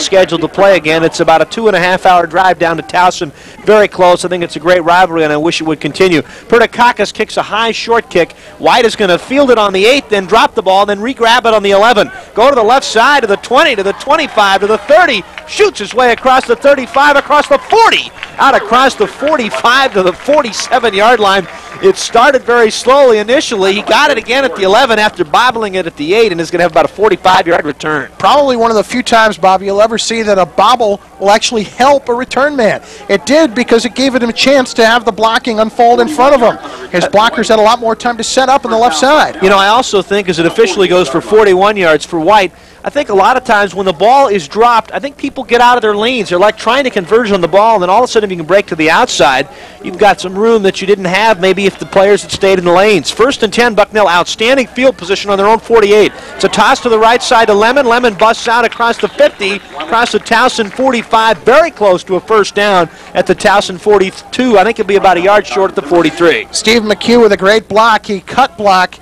scheduled to play again. It's about a 2.5-hour drive down to Towson. Very close. I think it's a great rivalry, and I wish it would continue. Pertikakis kicks a high short kick. White is going to field it on the 8, then drop the ball, then re-grab it on the 11. Go to the left side to the 20, to the 25, to the 30. Shoots his way across the 35, across the 40, out across the 45 to the 47-yard line. It started very slowly initially. He got it again at the 11 after bobbling it at the 8, and is going to have about a 45-yard return. Probably one of the few times, Bob, you'll ever see that a bobble will actually help a return man. It did because it gave him a chance to have the blocking unfold in front of him. His blockers had a lot more time to set up on the left side. You know, I also think as it officially goes for 41 yards for White, I think a lot of times when the ball is dropped, I think people get out of their lanes. They're like trying to converge on the ball, and then all of a sudden you can break to the outside. You've got some room that you didn't have maybe if the players had stayed in the lanes. 1st and 10, Bucknell, outstanding field position on their own 48. It's a toss to the right side to Lemon. Lemon busts out across the 50, across the Towson 45, very close to a first down at the Towson 42. I think it'll be about a yard short at the 43. Steve McHugh with a great block. He cut block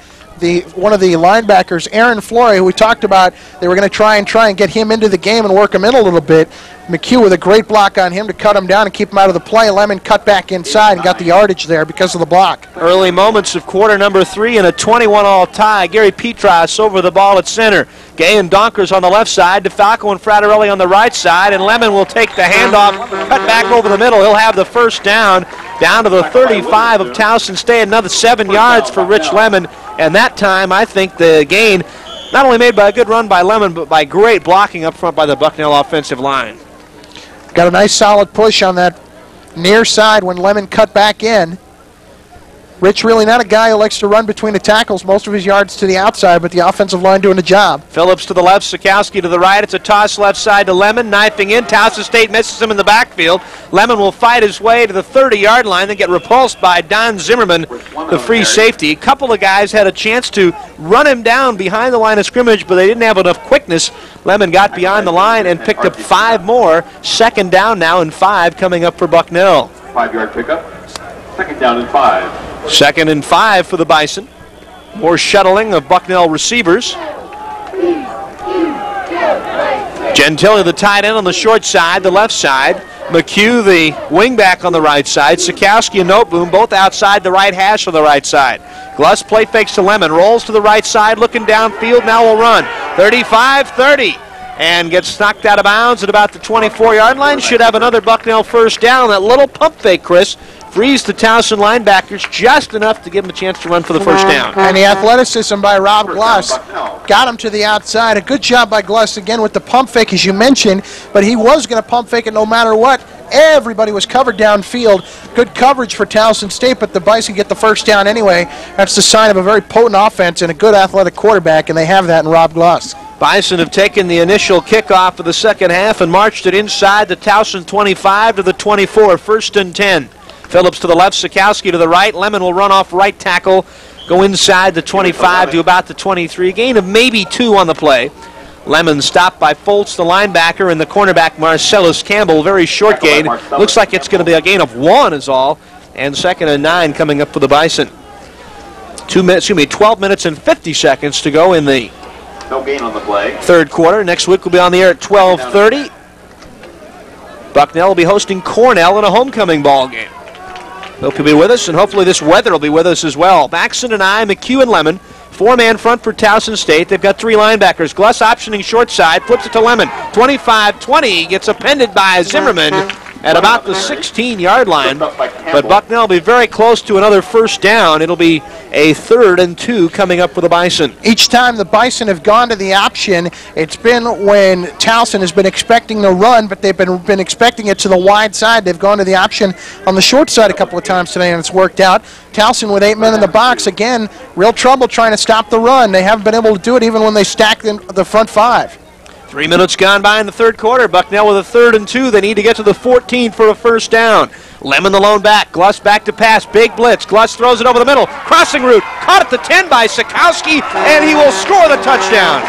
one of the linebackers, Aaron Flory, who we talked about. They were going to try and get him into the game and work him in a little bit. McHugh with a great block on him to cut him down and keep him out of the play. Lemon cut back inside and got the yardage there because of the block. Early moments of quarter number 3 and a 21-all tie. Gary Petras over the ball at center. Gay and Donkers on the left side. DeFalco and Fratarelli on the right side. And Lemon will take the handoff, cut back over the middle. He'll have the first down to the 35 of Towson State. Another 7 yards for Rich Lemon. And that time, I think the gain not only made by a good run by Lemon, but by great blocking up front by the Bucknell offensive line. Got a nice solid push on that near side when Lemon cut back in. Rich really not a guy who likes to run between the tackles, most of his yards to the outside, but the offensive line doing the job. Phillips to the left, Sikowski to the right. It's a toss left side to Lemon, knifing in. Towson State misses him in the backfield. Lemon will fight his way to the 30-yard line, then get repulsed by Don Zimmerman, the free safety. A couple of guys had a chance to run him down behind the line of scrimmage, but they didn't have enough quickness. Lemon got beyond the line and picked up 5 more. 2nd down now and 5 coming up for Bucknell. 5-yard pickup. 2nd down and 5. 2nd and 5 for the Bison. More shuttling of Bucknell receivers. Gentile, the tight end on the short side, the left side. McHugh, the wingback on the right side. Sikowski and Noteboom both outside the right hash on the right side. Gluss play fakes to Lemon, rolls to the right side, looking downfield, now will run. 35-30. And gets knocked out of bounds at about the 24-yard line. Should have another Bucknell first down. That little pump fake, Chris, frees the Towson linebackers just enough to give them a chance to run for the first down. And the athleticism by Rob Gluss got him to the outside. A good job by Gluss, again, with the pump fake, as you mentioned, but he was going to pump fake it no matter what. Everybody was covered downfield. Good coverage for Towson State, but the Bison get the first down anyway. That's the sign of a very potent offense and a good athletic quarterback, and they have that in Rob Gluss. Bison have taken the initial kickoff of the second half and marched it inside the Towson 25 to the 24, 1st and 10. Phillips to the left, Sikowski to the right. Lemon will run off right tackle, go inside the 25 to about the 23. Gain of maybe 2 on the play. Lemon stopped by Foltz, the linebacker, and the cornerback Marcellus Campbell. Very short gain. Looks like it's going to be a gain of 1 is all. And 2nd and 9 coming up for the Bison. 12 minutes and 50 seconds to go in the no gain on the play. 3rd quarter. Next week we'll be on the air at 12:30. Bucknell will be hosting Cornell in a homecoming ball game. Hope you'll be with us, and hopefully this weather will be with us as well. Maxson and I, McHugh and Lemon. 4-man front for Towson State. They've got 3 linebackers. Gluss optioning short side, flips it to Lemon. 25-20, gets appended by Zimmerman at about the 16-yard line. But Bucknell will be very close to another first down. It'll be a 3rd and 2 coming up for the Bison. Each time the Bison have gone to the option, it's been when Towson has been expecting the run, but they've been expecting it to the wide side. They've gone to the option on the short side a couple of times today, and it's worked out. Towson with 8 men in the box. Again, real trouble trying to stop the run. They haven't been able to do it even when they stack the front 5. 3 minutes gone by in the 3rd quarter. Bucknell with a 3rd and 2. They need to get to the 14 for a first down. Lemon the lone back. Gluss back to pass. Big blitz. Gluss throws it over the middle. Crossing route. Caught at the 10 by Sikowski, and he will score the touchdown.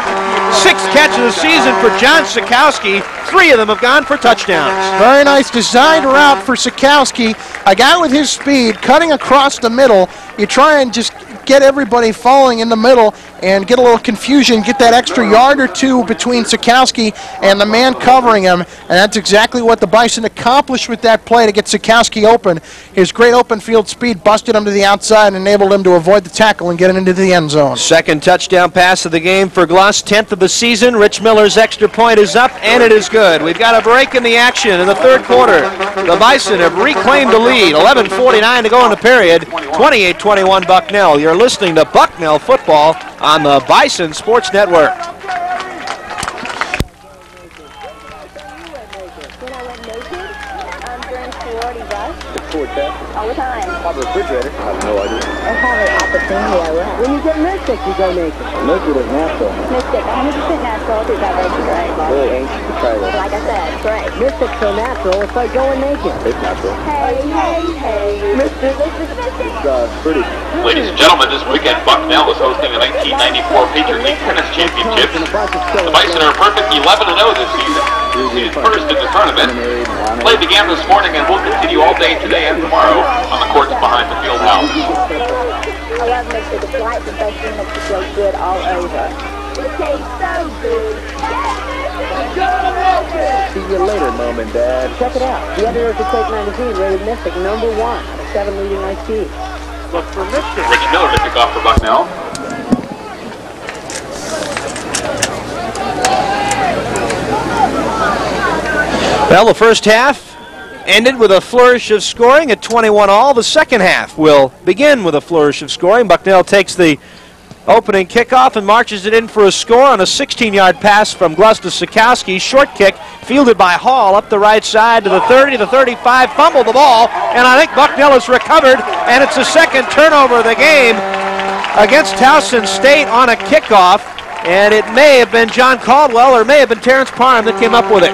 6th catch of the season for John Sikowski. 3 of them have gone for touchdowns. Very nice designed route for Sikowski. A guy with his speed cutting across the middle. You try and just get everybody falling in the middle. and get a little confusion, get that extra yard or two between Sikowski and the man covering him, and that's exactly what the Bison accomplished with that play to get Sikowski open. His great open field speed busted him to the outside and enabled him to avoid the tackle and get it into the end zone. Second touchdown pass of the game for Gluss, 10th of the season. Rich Miller's extra point is up, and it is good. We've got a break in the action in the third quarter. The Bison have reclaimed the lead. 11:49 to go in the period. 28-21 Bucknell. You're listening to Bucknell football on the Bison Sports Network. All the time. Pop the refrigerator. I have no idea. I have an opportunity, I will. When you get mystic, you go naked. Liquid is natural. Mystic, 100% natural. It's vibration, right? Really ain't to try this. Like I said, great. Mystic's so natural, it's like going naked. It's natural. Hey. Mystic. It's pretty. Ladies and gentlemen, this weekend Bucknell is hosting the 1994 Patriot League Tennis Championships. The Bison are a perfect 11-0 this season. Seated first in the tournament. Play began this morning and will continue all day today and tomorrow on the courts behind the field house. I love Mystic. It's light, the best thing makes you feel good all over. It tastes so good. See you later, Mom and Dad. Check it out. The Editor of the Take magazine rated Mystic #1 out of 7 leading IQs. Look for Mystic. Rich Miller to kick off for Bucknell. Well, the first half ended with a flourish of scoring at 21-all. The second half will begin with a flourish of scoring. Bucknell takes the opening kickoff and marches it in for a score on a 16-yard pass from Gluss to Sikowski. Short kick fielded by Hall up the right side to the 30, the 35, fumbled the ball, and I think Bucknell has recovered, and it's the second turnover of the game against Towson State on a kickoff, and it may have been John Caldwell or it may have been Terrence Parham that came up with it.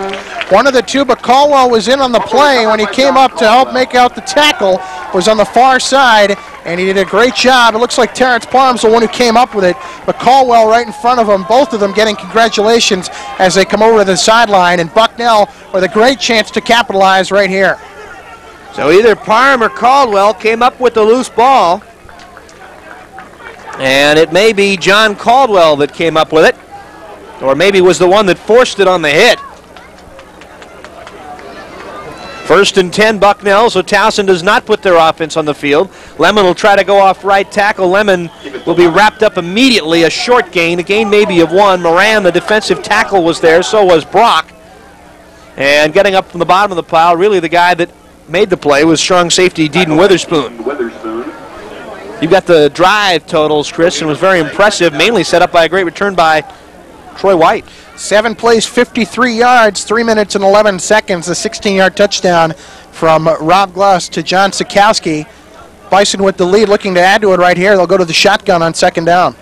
One of the two, but Caldwell was in on the play when he came up to help make out the tackle, was on the far side, and he did a great job. It looks like Terrence Parham's the one who came up with it, but Caldwell right in front of him, both of them getting congratulations as they come over to the sideline, and Bucknell with a great chance to capitalize right here. So either Parham or Caldwell came up with the loose ball, and it may be John Caldwell that came up with it, or maybe was the one that forced it on the hit. First and 10 Bucknell, so Towson does not put their offense on the field. Lemon will try to go off right tackle. Lemon will be wrapped up immediately, a short gain, a gain maybe of one. Moran, the defensive tackle, was there, so was Brock. And getting up from the bottom of the pile, really the guy that made the play was strong safety Deedon Witherspoon. You've got the drive totals, Chris, and it was very impressive, mainly set up by a great return by Troy White. 7 plays, 53 yards, 3 minutes and 11 seconds, a 16-yard touchdown from Rob Gluss to John Sikowski. Bison with the lead, looking to add to it right here. They'll go to the shotgun on second down.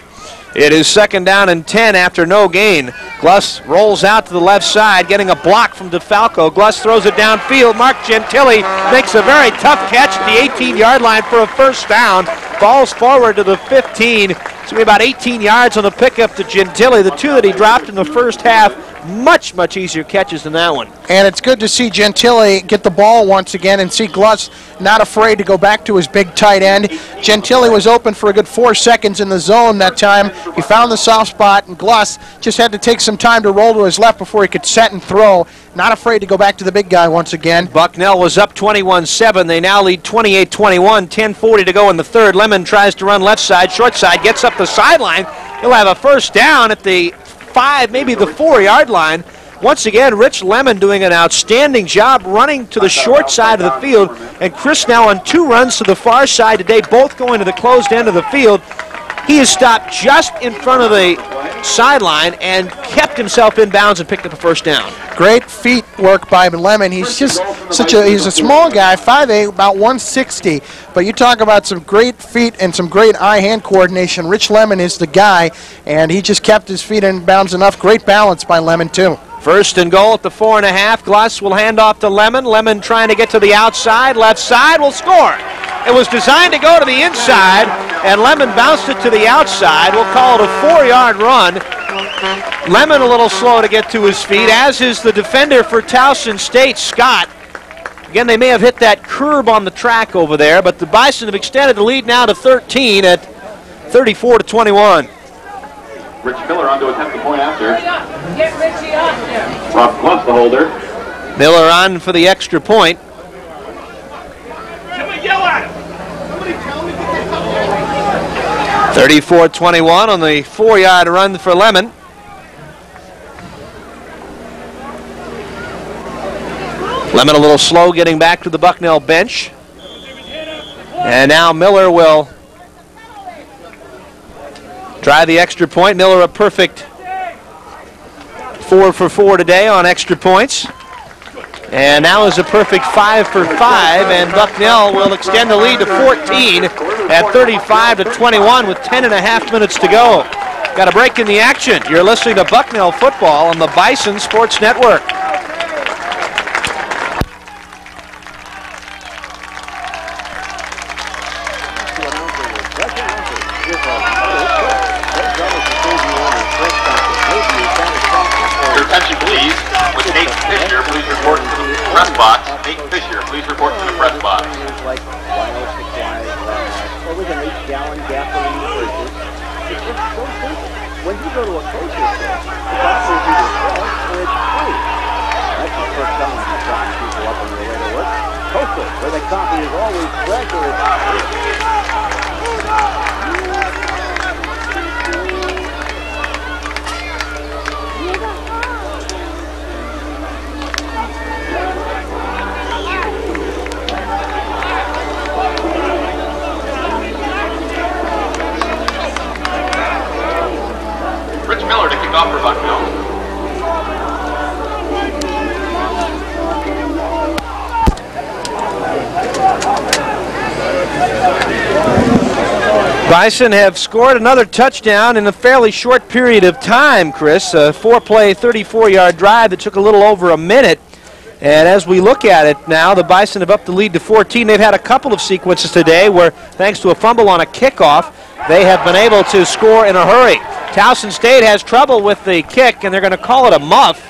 It is second down and 10 after no gain. Gluss rolls out to the left side, getting a block from DeFalco. Gluss throws it downfield. Mark Gentili makes a very tough catch at the 18-yard line for a first down. Falls forward to the 15. It's going to be about 18 yards on the pickup to Gentili. The two that he dropped in the first half, much, much easier catches than that one. And it's good to see Gentili get the ball once again and see Gluss not afraid to go back to his big tight end. Gentili was open for a good 4 seconds in the zone that time. He found the soft spot, and Gluss just had to take some time to roll to his left before he could set and throw. Not afraid to go back to the big guy once again. Bucknell was up 21-7. They now lead 28-21. 10:40 to go in the third. Lemon tries to run left side, short side, gets up the sideline. He'll have a first down at the 5, maybe the 4-yard line. Once again, Rich Lemon doing an outstanding job running to the short side of the field. And Chris now on 2 runs to the far side today, both going to the closed end of the field. He has stopped just in front of the sideline and kept himself in bounds and picked up a first down. Great feet work by Lemon. He's just he's a small guy, 5'8", about 160. But you talk about some great feet and some great eye-hand coordination. Rich Lemon is the guy, and he just kept his feet in bounds enough. Great balance by Lemon, too. First and goal at the 4.5. Gluss will hand off to Lemon. Lemon trying to get to the outside. Left side will score. It was designed to go to the inside, and Lemon bounced it to the outside. We'll call it a 4-yard run. Lemon a little slow to get to his feet, as is the defender for Towson State, Scott. Again, they may have hit that curb on the track over there, but the Bison have extended the lead now to 13 at 34-21. Rich Miller on to attempt the point after. Get Richie off there. Rob Gloves the holder. Miller on for the extra point. 34-21 on the 4-yard run for Lemon. Lemon a little slow getting back to the Bucknell bench. And now Miller will try the extra point. Miller a perfect 4 for 4 today on extra points. And now is a perfect 5 for 5, and Bucknell will extend the lead to 14 at 35-21 with 10.5 minutes to go. Got a break in the action. You're listening to Bucknell football on the Bison Sports Network. Your attention, please. With Nate Fisher, please report to the press box. Nate Fisher, please report to the press box. Like over an 8-gallon gasoline purchase. It's just so simple. When you go to a grocery store, the coffee is either fresh or it's free. That's the first time I'm talking people up on their way to work. Coastal, where the coffee is always fresh or it's free. Rich Miller to kick off for Bucknell. Bison have scored another touchdown in a fairly short period of time, Chris. A 4-play, 34-yard drive that took a little over a minute. And as we look at it now, the Bison have upped the lead to 14. They've had a couple of sequences today where, thanks to a fumble on a kickoff, they have been able to score in a hurry. Towson State has trouble with the kick, and they're going to call it a muff.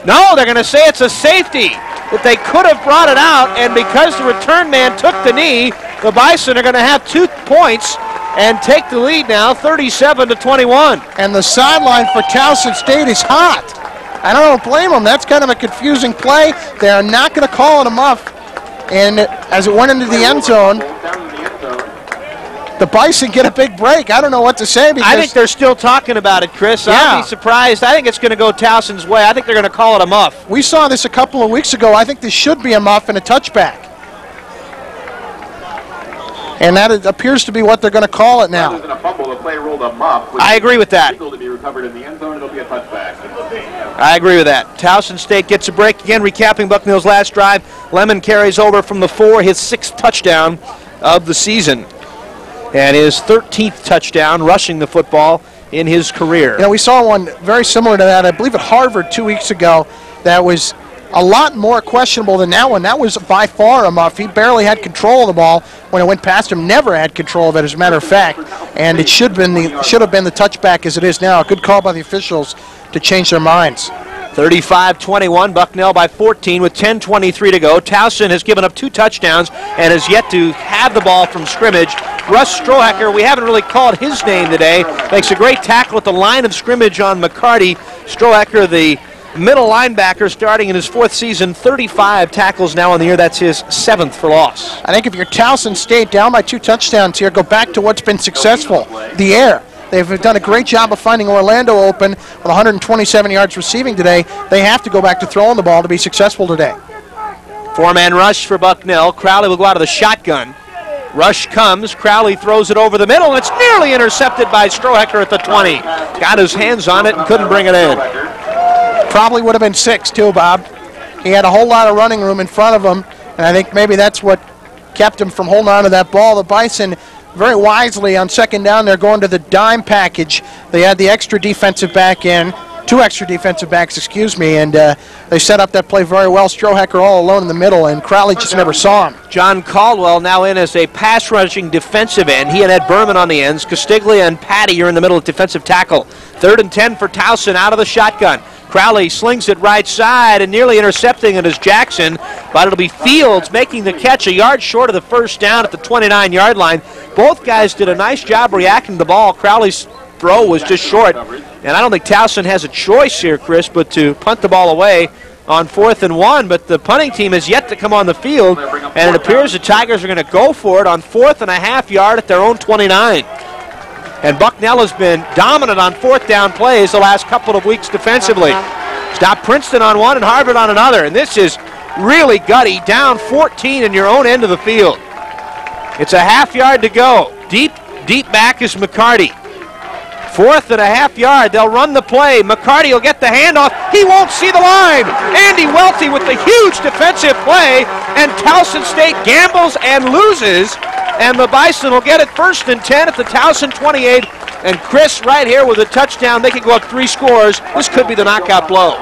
No, they're going to say it's a safety. That they could have brought it out, and because the return man took the knee, the Bison are going to have 2 points and take the lead now, 37-21. And the sideline for Towson State is hot. I don't blame them. That's kind of a confusing play. They are not going to call it a muff. And as it went into the end zone, the Bison get a big break. I don't know what to say. Because I think they're still talking about it, Chris. Yeah. I'd be surprised. I think it's going to go Towson's way. I think they're going to call it a muff. we saw this a couple of weeks ago. I think this should be a muff and a touchback. And that appears to be what they're going to call it now. Rather than a fumble, the play rolled a muff. I agree with that. To be recovered in the end zone, it'll be a touchback. I agree with that. Towson State gets a break again, recapping Bucknell's last drive. Lemon carries over from the 4, his 6th touchdown of the season, and his 13th touchdown rushing the football in his career. You know, we saw one very similar to that, I believe at Harvard 2 weeks ago, that was a lot more questionable than that one. That was by far a muff. He barely had control of the ball when it went past him. Never had control of it, as a matter of fact. And it should have been the touchback as it is now. A good call by the officials to change their minds. 35-21, Bucknell by 14 with 10:23 to go. Towson has given up 2 touchdowns and has yet to have the ball from scrimmage. Russ Strohacker, we haven't really called his name today, makes a great tackle at the line of scrimmage on McCarty. Strohacker, the middle linebacker, starting in his 4th season, 35 tackles now in the year. That's his 7th for loss. I think if you're Towson State down by 2 touchdowns here, go back to what's been successful, the air. They've done a great job of finding Orlando open with 127 yards receiving today. They have to go back to throwing the ball to be successful today. 4-man rush for Bucknell. Crowley will go out of the shotgun. Rush comes. Crowley throws it over the middle, and it's nearly intercepted by Strohacker at the 20. Got his hands on it and couldn't bring it in. Probably would have been 6 too, Bob. He had a whole lot of running room in front of him, and I think maybe that's what kept him from holding on to that ball. The Bison, very wisely on 2nd down, they're going to the dime package. They had the extra defensive back in, 2 extra defensive backs, excuse me, and they set up that play very well. Strohacker all alone in the middle, and Crowley just never saw him. John Caldwell now in as a pass-rushing defensive end. He and Ed Berman on the ends. Castiglia and Patty are in the middle of defensive tackle. 3rd and 10 for Towson out of the shotgun. Crowley slings it right side and nearly intercepting it is Jackson, but it'll be Fields making the catch a yard short of the first down at the 29-yard line. Both guys did a nice job reacting to the ball. Crowley throw was just short. And I don't think Towson has a choice here, Chris, but to punt the ball away on 4th and 1. But the punting team has yet to come on the field, and it appears the Tigers are going to go for it on 4th and a half yard at their own 29. And Bucknell has been dominant on 4th down plays the last couple of weeks defensively. Stop Princeton on one and Harvard on another. And this is really gutty, down 14 in your own end of the field. It's a half yard to go. Deep back is McCarty. 4th and a half yard. They'll run the play. McCarty will get the handoff. He won't see the line. Andy Welty with the huge defensive play, and Towson State gambles and loses, and the Bison will get it 1st and 10 at the Towson 28. And Chris right here with a touchdown. They can go up 3 scores. This could be the knockout blow.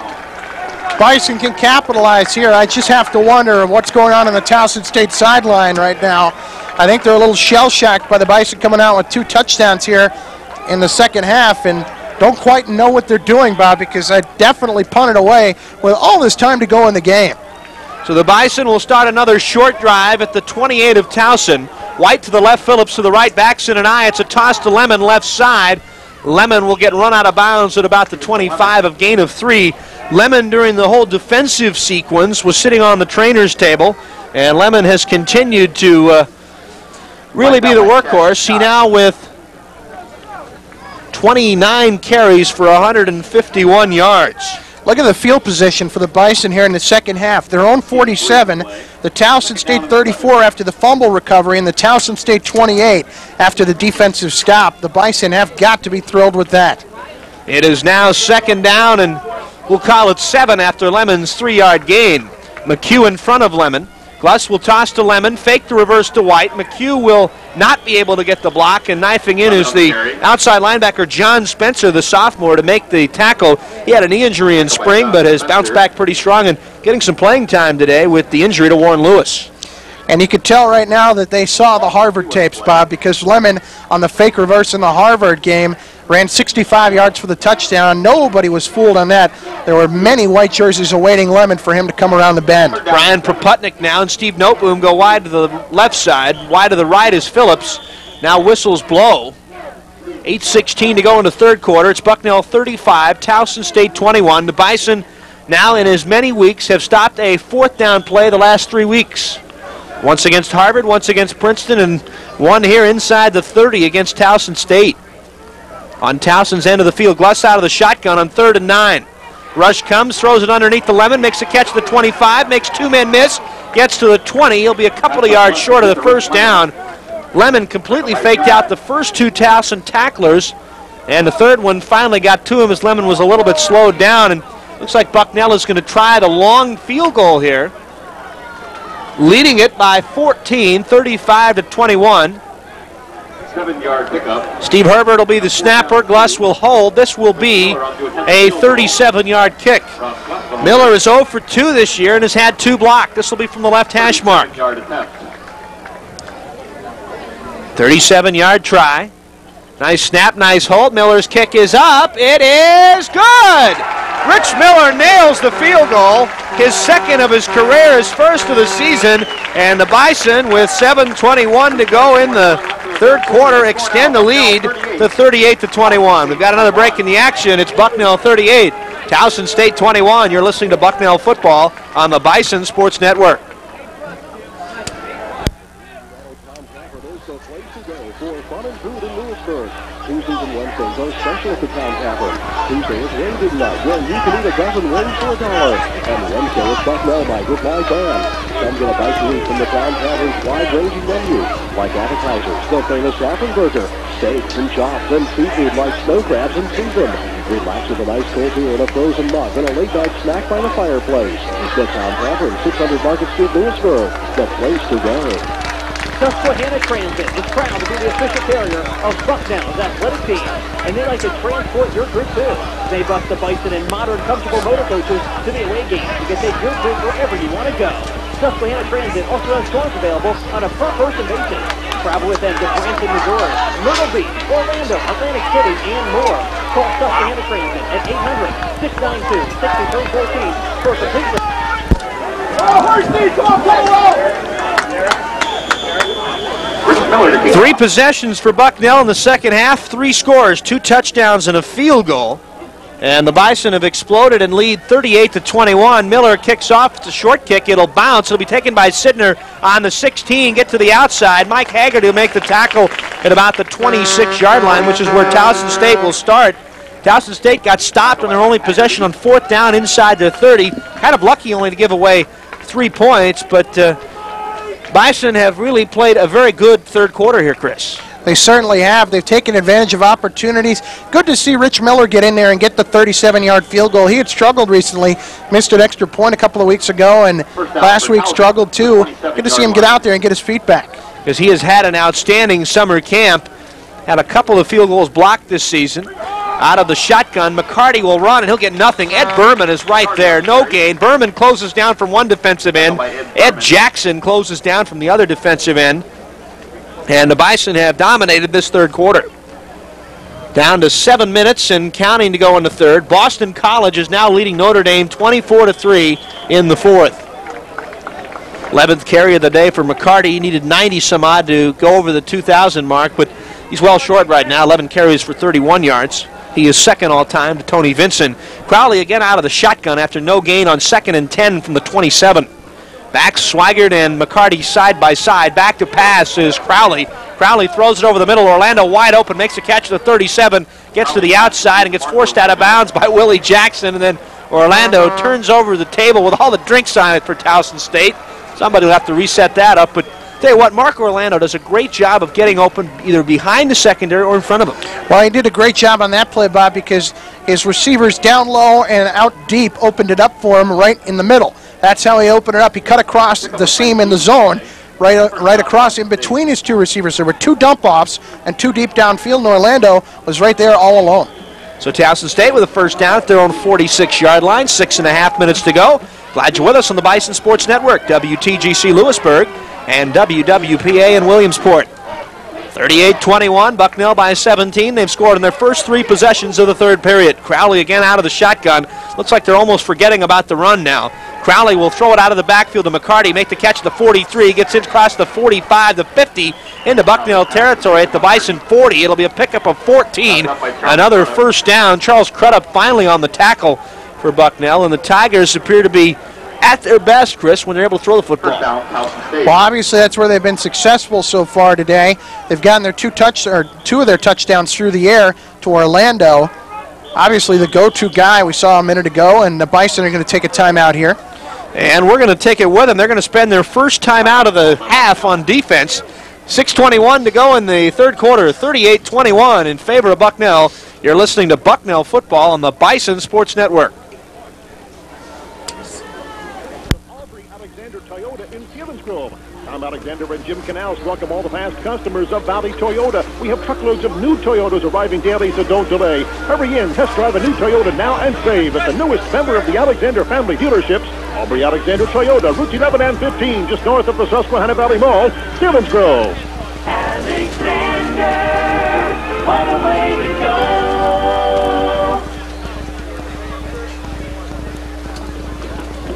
Bison can capitalize here. I just have to wonder what's going on the Towson State sideline right now. I think they're a little shell-shocked by the Bison coming out with 2 touchdowns here in the second half, and don't quite know what they're doing, Bob, because I definitely punted away with all this time to go in the game. So the Bison will start another short drive at the 28 of Towson. White to the left, Phillips to the right, Baxton and I. It's a toss to Lemon left side. Lemon will get run out of bounds at about the 25 of gain of 3. Lemon, during the whole defensive sequence, was sitting on the trainer's table, and Lemon has continued to really be the workhorse. He now with 29 carries for 151 yards. Look at the field position for the Bison here in the second half. Their own 47, the Towson State 34 after the fumble recovery, and the Towson State 28 after the defensive stop. The Bison have got to be thrilled with that. It is now 2nd down, and we'll call it 7 after Lemon's 3-yard gain. McHugh in front of Lemon. Gluss will toss to Lemon, fake the reverse to White. McHugh will not be able to get the block, and knifing in is the outside linebacker John Spencer, the sophomore, to make the tackle. He had a knee injury in spring, but has bounced back pretty strong and getting some playing time today with the injury to Warren Lewis. And you could tell right now that they saw the Harvard tapes, Bob, because Lemon on the fake reverse in the Harvard game ran 65 yards for the touchdown. Nobody was fooled on that. There were many white jerseys awaiting Lemon for him to come around the bend. Brian Proputnik now and Steve Noteboom go wide to the left side. Wide to the right is Phillips. Now whistles blow. 8:16 to go in the third quarter. It's Bucknell 35, Towson State 21. The Bison now in as many weeks have stopped a 4th down play the last 3 weeks. Once against Harvard, once against Princeton, and one here inside the 30 against Towson State. On Towson's end of the field, Gluss out of the shotgun on 3rd and 9. Rush comes, throws it underneath the Lemon, makes a catch at the 25, makes 2 men miss, gets to the 20. He'll be a couple of yards short of the 1st down. Lemon completely faked out the first 2 Towson tacklers, and the 3rd one finally got to him as Lemon was a little bit slowed down, and looks like Bucknell is going to try the long field goal here, leading it by 14, 35 to 21. 7-yard pickup. Steve Herbert will be the snapper. Gluss will hold. This will be a 37-yard kick. Miller is 0 for 2 this year and has had 2 blocked. This will be from the left hash mark. 37-yard try. Nice snap, nice hold. Miller's kick is up. It is good. Rich Miller nails the field goal. His 2nd of his career, his 1st of the season. And the Bison, with 7:21 to go in the third quarter, extend the lead to 38 to 21. We've got another break in the action. It's Bucknell 38, Towson State 21. You're listening to Bucknell football on the Bison Sports Network. Tuesdays and Wednesdays are special at the Town Tavern. Tuesday is Rated Night, where you can eat a dozen wings for $1. And Wednesday is Bucknell Night with my band. Come get a bite to eat from the Town Tavern's wide-ranging menu, like appetizers, the famous Saffron Burger, steaks and chops, and seafood like snow crabs and season. Relax with a nice cold beer and a frozen mug and a late-night snack by the fireplace. The Town Tavern, 600 Market Street, Lewisburg, the place to go. Susquehanna Transit is proud to be the official carrier of Bucknell's athletic team, and they like to transport your group too. They bus the Bison in modern, comfortable motor coaches to the away games to get your group wherever you want to go. Susquehanna Transit also has tours available on a per-person basis. Travel with them to Branson, Missouri, Myrtle Beach, Orlando, Atlantic City, and more. Call Susquehanna Transit at 800-692-6314 for a complete... Oh, horse, come on, Miller to kick 3 off. possessions for Bucknell in the second half, 3 scores, 2 touchdowns and a field goal. And the Bison have exploded and lead 38-21. Miller kicks off. It's a short kick. It'll bounce. It'll be taken by Sidner on the 16. Get to the outside. Mike Haggerty will make the tackle at about the 26-yard line, which is where Towson State will start. Towson State got stopped on their only possession on 4th down inside their 30. Kind of lucky only to give away 3 points, but Bison have really played a very good third quarter here, Chris. They certainly have. They've taken advantage of opportunities. Good to see Rich Miller get in there and get the 37-yard field goal. He had struggled recently, missed an extra point a couple of weeks ago, and last week struggled too. Good to see him get out there and get his feet back. Because he has had an outstanding summer camp. Had a couple of field goals blocked this season. Out of the shotgun, McCarty will run, and he'll get nothing. Ed Berman is right there. No gain. Berman closes down from one defensive end. Ed Jackson closes down from the other defensive end. And the Bison have dominated this third quarter. Down to 7 minutes and counting to go in the third. Boston College is now leading Notre Dame 24-3 in the fourth. 11th carry of the day for McCarty. He needed 90-some-odd to go over the 2,000 mark, but he's well short right now. 11 carries for 31 yards. He is second all-time to Tony Vinson. Crowley again out of the shotgun after no gain on 2nd and 10 from the 27. Back Swigert and McCarty side by side. Back to pass is Crowley. Crowley throws it over the middle. Orlando wide open, makes a catch at the 37, gets to the outside and gets forced out of bounds by Willie Jackson. And then Orlando turns over the table with all the drinks on it for Towson State. Somebody will have to reset that up. But tell you what, Mark Orlando does a great job of getting open either behind the secondary or in front of him. Well, he did a great job on that play, Bob, because his receivers down low and out deep opened it up for him right in the middle. That's how he opened it up. He cut across the seam in the zone, right across in between his 2 receivers. There were 2 dump-offs and 2 deep downfield, and Orlando was right there all alone. So Towson State with a first down at their own 46-yard line. 6.5 minutes to go. Glad you're with us on the Bison Sports Network, WTGC Lewisburg and WWPA in Williamsport. 38-21, Bucknell by 17. They've scored in their first 3 possessions of the third period. Crowley again out of the shotgun. Looks like they're almost forgetting about the run now. Crowley will throw it out of the backfield to McCarty, make the catch at the 43, gets in across the 45, the 50, into Bucknell territory at the Bison 40. It'll be a pickup of 14. Another first down. Charles Crudup finally on the tackle for Bucknell, and the Tigers appear to be at their best, Chris, when they're able to throw the football. Well, obviously that's where they've been successful so far today. They've gotten their 2 of their touchdowns through the air to Orlando. Obviously the go-to guy we saw a minute ago, and the Bison are going to take a timeout here. And we're going to take it with them. They're going to spend their first time out of the half on defense. 6:21 to go in the third quarter, 38-21 in favor of Bucknell. You're listening to Bucknell football on the Bison Sports Network. Toyota in Stevensgrove. Tom Alexander and Jim Canals welcome all the past customers of Valley Toyota. We have truckloads of new Toyotas arriving daily, so don't delay. Hurry in, test drive a new Toyota now and save at the newest member of the Alexander family dealerships, Aubrey Alexander Toyota, Routes 11 and 15, just north of the Susquehanna Valley Mall, Stevensgrove. Alexander, what a way to go.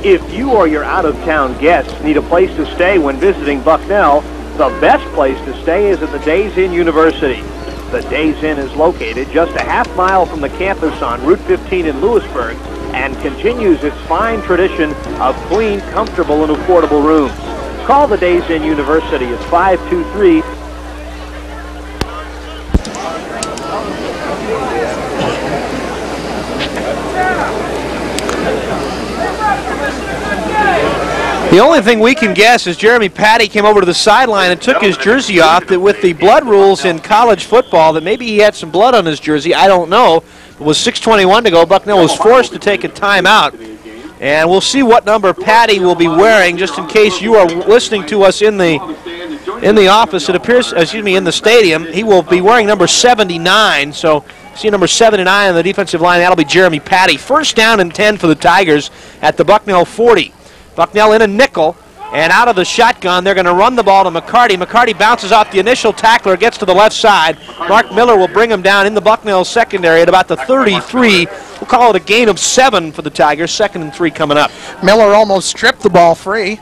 If you or your out-of-town guests need a place to stay when visiting Bucknell, the best place to stay is at the Days Inn University. The Days Inn is located just a half mile from the campus on Route 15 in Lewisburg and continues its fine tradition of clean, comfortable, and affordable rooms. Call the Days Inn University at 523. The only thing we can guess is Jeremy Patty came over to the sideline and took his jersey off, that with the blood rules in college football, that maybe he had some blood on his jersey. I don't know. It was 6:21 to go. Bucknell was forced to take a timeout. And we'll see what number Patty will be wearing, just in case you are listening to us in the office. It appears, in the stadium, he will be wearing number 79. So see number 79 on the defensive line. That'll be Jeremy Patty. First down and 10 for the Tigers at the Bucknell 40. Bucknell in a nickel, and out of the shotgun, they're going to run the ball to McCarty. McCarty bounces off the initial tackler, gets to the left side. Mark Miller will bring him down in the Bucknell secondary at about the 33. We'll call it a gain of 7 for the Tigers. 2nd and 3 coming up. Miller almost stripped the ball free.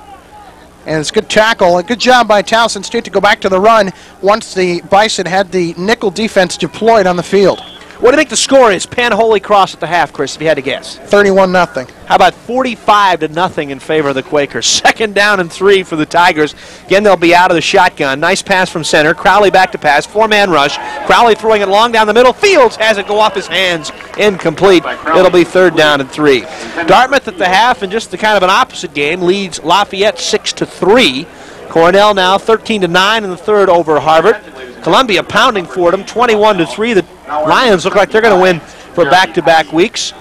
And it's a good tackle. A good job by Towson State to go back to the run once the Bison had the nickel defense deployed on the field. What do you think the score is? Penn Holy Cross at the half, Chris, if you had to guess. 31-0. How about 45-0 in favor of the Quakers? 2nd down and 3 for the Tigers. Again, they'll be out of the shotgun. Nice pass from center. Crowley back to pass. 4-man rush. Crowley throwing it long down the middle. Fields has it go off his hands. Incomplete. It'll be 3rd down and 3. Dartmouth at the half, in just the kind of an opposite game, leads Lafayette 6-3. Cornell now 13-9 in the 3rd over Harvard. Columbia pounding Fordham 21-3. The Lions look like they're going to win for back-to-back weeks.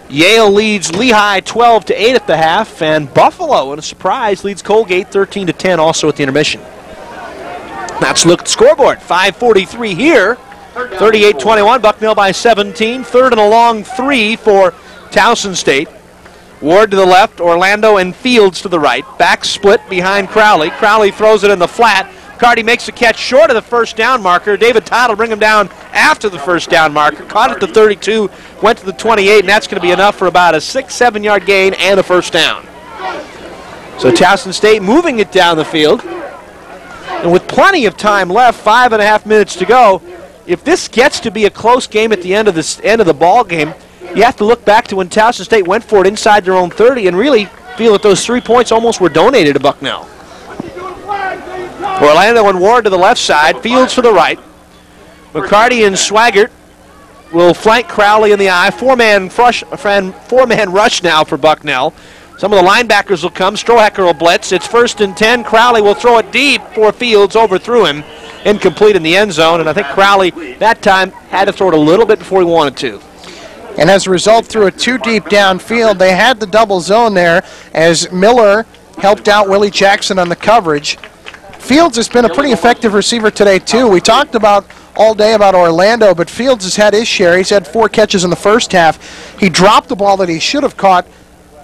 Yale leads Lehigh 12-8 at the half, and Buffalo, in a surprise, leads Colgate 13-10 also at the intermission. Let's look at the scoreboard. 5:43 here. 38-21, Bucknell by 17. 3rd and a long 3 for Towson State. Ward to the left, Orlando and Fields to the right. Back split behind Crowley. Crowley throws it in the flat. Cardi makes a catch short of the 1st down marker. David Todd will bring him down after the 1st down marker. Caught at the 32, went to the 28, and that's going to be enough for about a 6-7 yard gain and a 1st down. So Towson State moving it down the field. And with plenty of time left, 5.5 minutes to go, if this gets to be a close game at the end of the ball game, you have to look back to when Towson State went for it inside their own 30 and really feel that those 3 points almost were donated to Bucknell. Orlando and Ward to the left side, Fields to the right. McCarty and Swaggart will flank Crowley in the eye. Four-man rush now for Bucknell. Some of the linebackers will come. Strohacker will blitz. It's 1st and 10. Crowley will throw it deep for Fields, overthrew him. Incomplete in the end zone, and I think Crowley that time had to throw it a little bit before he wanted to. And as a result, threw it too deep downfield. They had the double zone there as Miller helped out Willie Jackson on the coverage. Fields has been a pretty effective receiver today, too. We talked about all day about Orlando, but Fields has had his share. He's had 4 catches in the first half. He dropped the ball that he should have caught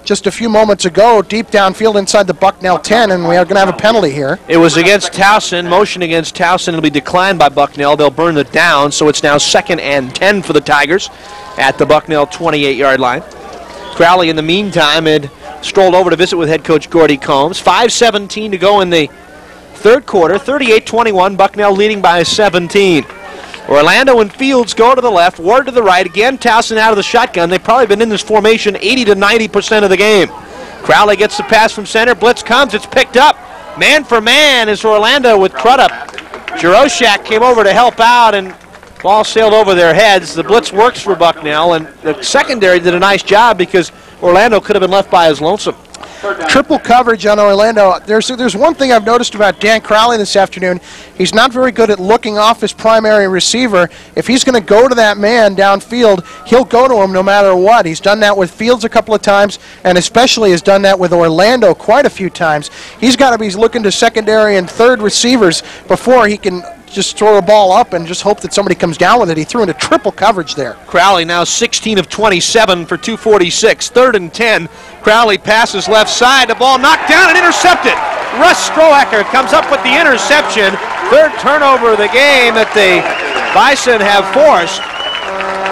just a few moments ago, deep downfield inside the Bucknell 10, and we are going to have a penalty here. It was against Towson. Motion against Towson. It'll be declined by Bucknell. They'll burn it down, so it's now 2nd and 10 for the Tigers at the Bucknell 28-yard line. Crowley, in the meantime, had strolled over to visit with head coach Gordy Combs. 5:17 to go in the 3rd quarter. 38-21, Bucknell leading by 17. Orlando and Fields go to the left, Ward to the right. Again, Towson out of the shotgun. They've probably been in this formation 80 to 90% of the game. Crowley gets the pass from center. Blitz comes. It's picked up. Man for man is Orlando with Crudup. Jaroszak came over to help out, and ball sailed over their heads. The blitz works for Bucknell, and the secondary did a nice job because Orlando could have been left by his lonesome. Triple coverage on Orlando. There's one thing I've noticed about Dan Crowley this afternoon. He's not very good at looking off his primary receiver. If he's going to go to that man downfield, he'll go to him no matter what. He's done that with Fields a couple of times, and especially has done that with Orlando quite a few times. He's got to be looking to secondary and 3rd receivers before he can just throw a ball up and just hope that somebody comes down with it. He threw into triple coverage there. Crowley now 16 of 27 for 246. 3rd and 10. Crowley passes left side. The ball knocked down and intercepted. Russ Strohacker comes up with the interception. 3rd turnover of the game that the Bison have forced.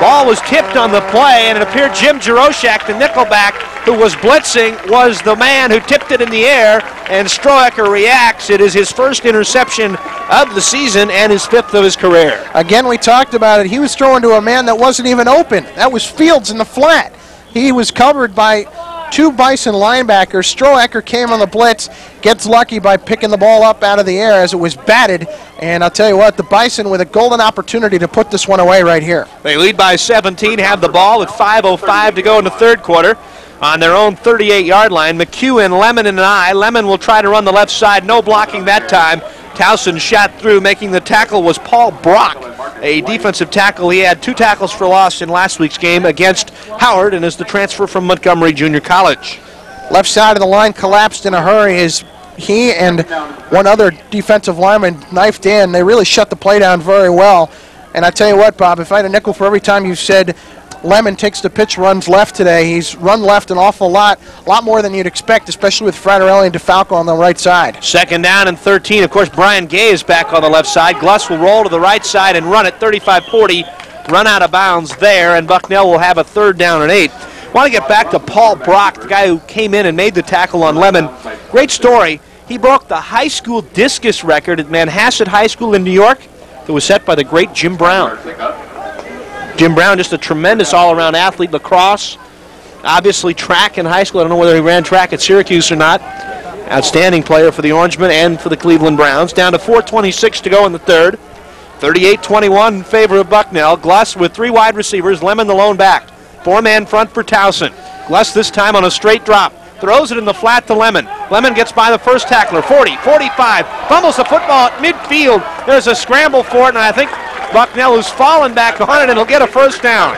Ball was tipped on the play, and it appeared Jim Jaroszak, the nickelback who was blitzing, was the man who tipped it in the air, and Strohacker reacts. It is his 1st interception of the season and his 5th of his career. Again, we talked about it. He was throwing to a man that wasn't even open. That was Fields in the flat. He was covered by 2 Bison linebackers. Strohacker came on the blitz, gets lucky by picking the ball up out of the air as it was batted. And I'll tell you what, the Bison with a golden opportunity to put this one away right here. They lead by 17, have the ball with 5:05 to go in the 3rd quarter. On their own 38-yard line, McEwen, Lemon, and Lemon will try to run the left side. No blocking that time. Towson shot through. Making the tackle was Paul Brock, a defensive tackle. He had 2 tackles for loss in last week's game against Howard and is the transfer from Montgomery Junior College. Left side of the line collapsed in a hurry as he and one other defensive lineman knifed in. They really shut the play down very well. And I tell you what, Bob, if I had a nickel for every time you said Lemon takes the pitch, runs left today, he's run left an awful lot more than you'd expect, especially with Fraterelli and DeFalco on the right side. 2nd down and 13. Of course, Brian Gay is back on the left side. Gluss will roll to the right side and run it 35-40. Run out of bounds there, and Bucknell will have a 3rd down and 8. I want to get back to Paul Brock, the guy who came in and made the tackle on Lemon. Great story. He broke the high school discus record at Manhasset High School in New York that was set by the great Jim Brown. Jim Brown, just a tremendous all-around athlete. Lacrosse, obviously track in high school. I don't know whether he ran track at Syracuse or not. Outstanding player for the Orangemen and for the Cleveland Browns. Down to 4:26 to go in the third. 38-21 in favor of Bucknell. Gluss with 3 wide receivers. Lemon the lone back. 4-man front for Towson. Gluss this time on a straight drop. Throws it in the flat to Lemon. Lemon gets by the first tackler. 40, 45. Fumbles the football at midfield. There's a scramble for it, and I think Bucknell has fallen back on it, and he'll get a first down.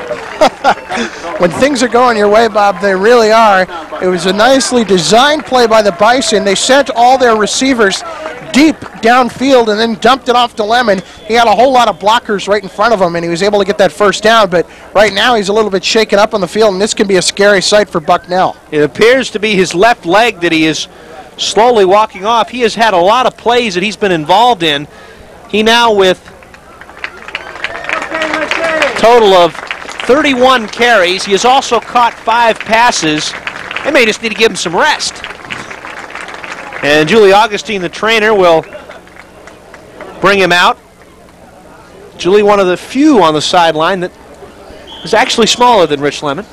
When things are going your way, Bob, they really are. It was a nicely designed play by the Bison. They sent all their receivers deep downfield and then dumped it off to Lemon. He had a whole lot of blockers right in front of him, and he was able to get that first down. But right now he's a little bit shaken up on the field, and this can be a scary sight for Bucknell. It appears to be his left leg that he is slowly walking off. He has had a lot of plays that he's been involved in. He now with a total of 31 carries. He has also caught 5 passes. They may just need to give him some rest. And Julie Augustine, the trainer, will bring him out. Julie, one of the few on the sideline that is actually smaller than Rich Lemon.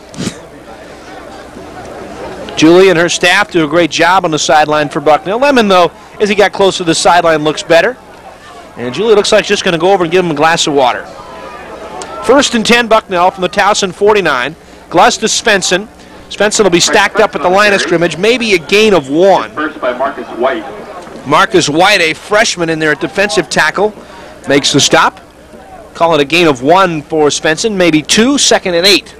Julie and her staff do a great job on the sideline for Bucknell. Lemon, though, as he got closer to the sideline, looks better. And Julie looks like she's just going to go over and give him a glass of water. 1st and 10, Bucknell from the Towson 49. Gluss to Svensson. Svensson will be stacked up at the line of scrimmage, maybe a gain of 1. First by Marcus White. Marcus White, a freshman in there at defensive tackle, makes the stop. Call it a gain of 1 for Svensson, maybe 2, 2nd and 8.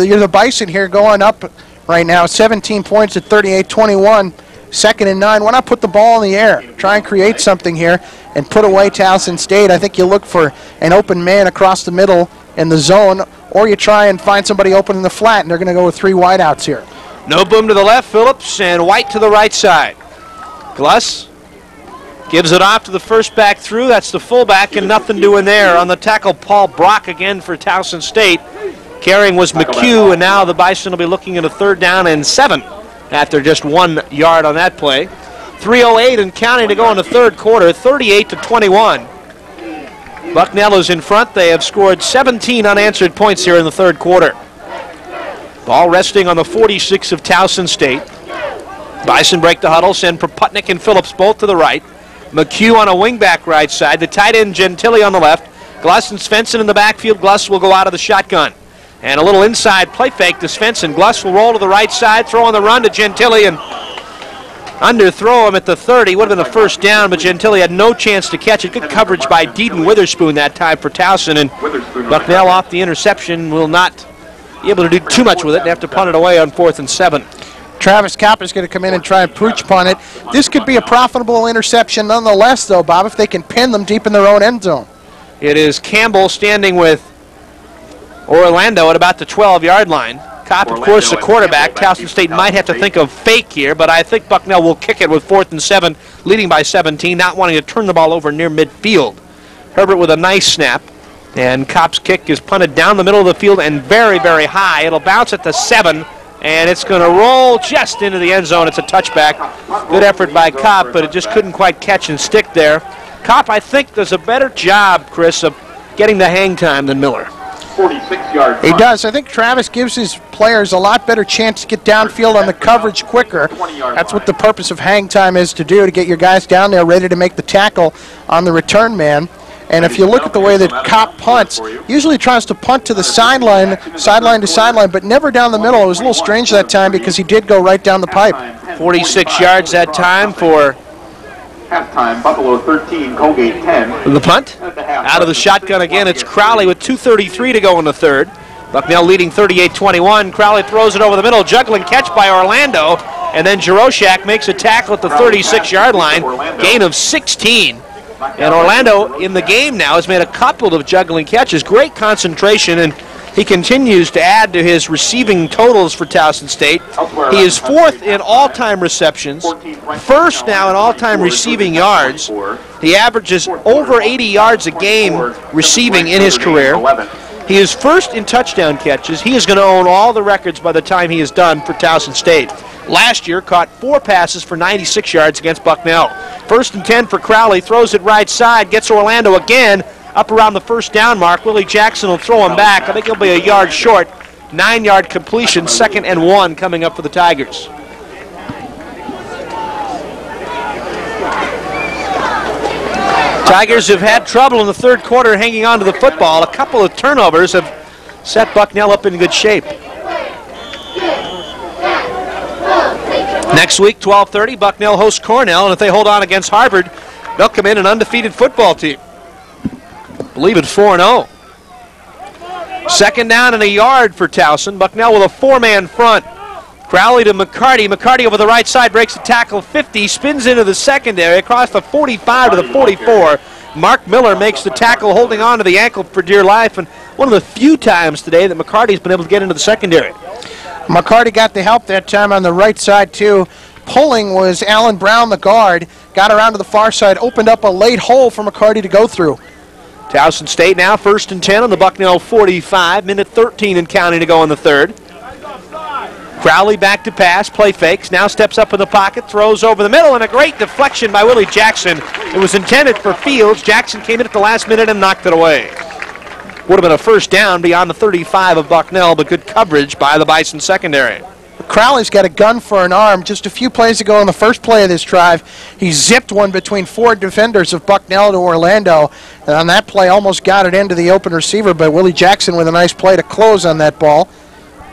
You're the Bison here going up right now, 17 points at 38-21, 2nd and 9. Why not put the ball in the air? Try and create something here and put away Towson State. I think you look for an open man across the middle in the zone, or you try and find somebody open in the flat, and they're going to go with 3 wideouts here. No boom to the left, Phillips, and White to the right side. Gluss gives it off to the first back through. That's the fullback, and nothing doing there. On the tackle, Paul Brock again for Towson State. Carrying was McHugh, and now the Bison will be looking at a 3rd down and 7 after just 1 yard on that play. 3:08 and counting to go in the third quarter, 38-21. Bucknell is in front. They have scored 17 unanswered points here in the third quarter. Ball resting on the 46 of Towson State. Bison break the huddle, send Proputnik and Phillips both to the right. McHugh on a wingback right side. The tight end Gentili on the left. Gluss and Svensson in the backfield. Gluss will go out of the shotgun. And a little inside play fake to Svensson. Gluss will roll to the right side, throw on the run to Gentili and underthrow him at the 30. Would have been a first down, but Gentili had no chance to catch it. Good coverage by Deedon Witherspoon that time for Towson, and Bucknell off the interception will not be able to do too much with it and have to punt it away on 4th and 7. Travis Kopp is going to come in and try and pooch punt it. This could be a profitable interception nonetheless, though, Bob, if they can pin them deep in their own end zone. It is Campbell standing with Orlando at about the 12-yard line. Kopp, of course, the quarterback. Towson State might have to think of fake here, but I think Bucknell will kick it with 4th and 7, leading by 17, not wanting to turn the ball over near midfield. Herbert with a nice snap, and Kopp's kick is punted down the middle of the field and very, very high. It'll bounce at the 7, and it's going to roll just into the end zone. It's a touchback. Good effort by Kopp, but it just couldn't quite catch and stick there. Kopp, I think, does a better job, Chris, of getting the hang time than Miller. 46-yard. He does. I think Travis gives his players a lot better chance to get downfield on the coverage quicker. That's what the purpose of hang time is to do, to get your guys down there ready to make the tackle on the return man. And if you look at the way that Kopp punts, usually tries to punt to the sideline to sideline, but never down the middle. It was a little strange that time because he did go right down the pipe. 46 yards that time for halftime. Buffalo 13, Colgate 10. the punt. Out of the shotgun again, it's Crowley with 2:33 to go in the third. Bucknell leading 38-21. Crowley throws it over the middle, juggling catch by Orlando, and then Jaroszak makes a tackle at the 36-yard line, gain of 16. And Orlando in the game now has made a couple of juggling catches. Great concentration, and he continues to add to his receiving totals for Towson State. He is 4th in all-time receptions, 1st now in all-time receiving yards. He averages over 80 yards a game receiving in his career. He is 1st in touchdown catches. He is going to own all the records by the time he is done for Towson State. last year caught 4 passes for 96 yards against Bucknell. 1st and 10 for Crowley, throws it right side, gets Orlando again up around the first down mark. Willie Jackson will throw him back. I think he'll be a yard short. 9-yard completion, 2nd and 1 coming up for the Tigers. Tigers have had trouble in the 3rd quarter hanging on to the football. A couple of turnovers have set Bucknell up in good shape. Next week, 12:30, Bucknell hosts Cornell, and if they hold on against Harvard, they'll come in an undefeated football team. I believe it's 4-0. 2nd down and a yard for Towson. Bucknell with a 4-man front. Crowley to McCarty. McCarty over the right side breaks the tackle 50, spins into the secondary across the 45 to the 44. Mark Miller makes the tackle, holding on to the ankle for dear life, and one of the few times today that McCarty's been able to get into the secondary. McCarty got the help that time on the right side, too. Pulling was Alan Brown, the guard. Got around to the far side, opened up a late hole for McCarty to go through. Towson State now 1st and 10 on the Bucknell 45. Minute 13 and counting to go in the 3rd. Crowley back to pass, play fakes, now steps up in the pocket, throws over the middle, and a great deflection by Willie Jackson. It was intended for Fields. Jackson came in at the last minute and knocked it away. Would have been a 1st down beyond the 35 of Bucknell, but good coverage by the Bison secondary. Crowley's got a gun for an arm. Just a few plays ago on the first play of this drive, he zipped one between 4 defenders of Bucknell to Orlando. And on that play, almost got it into the open receiver, but Willie Jackson with a nice play to close on that ball.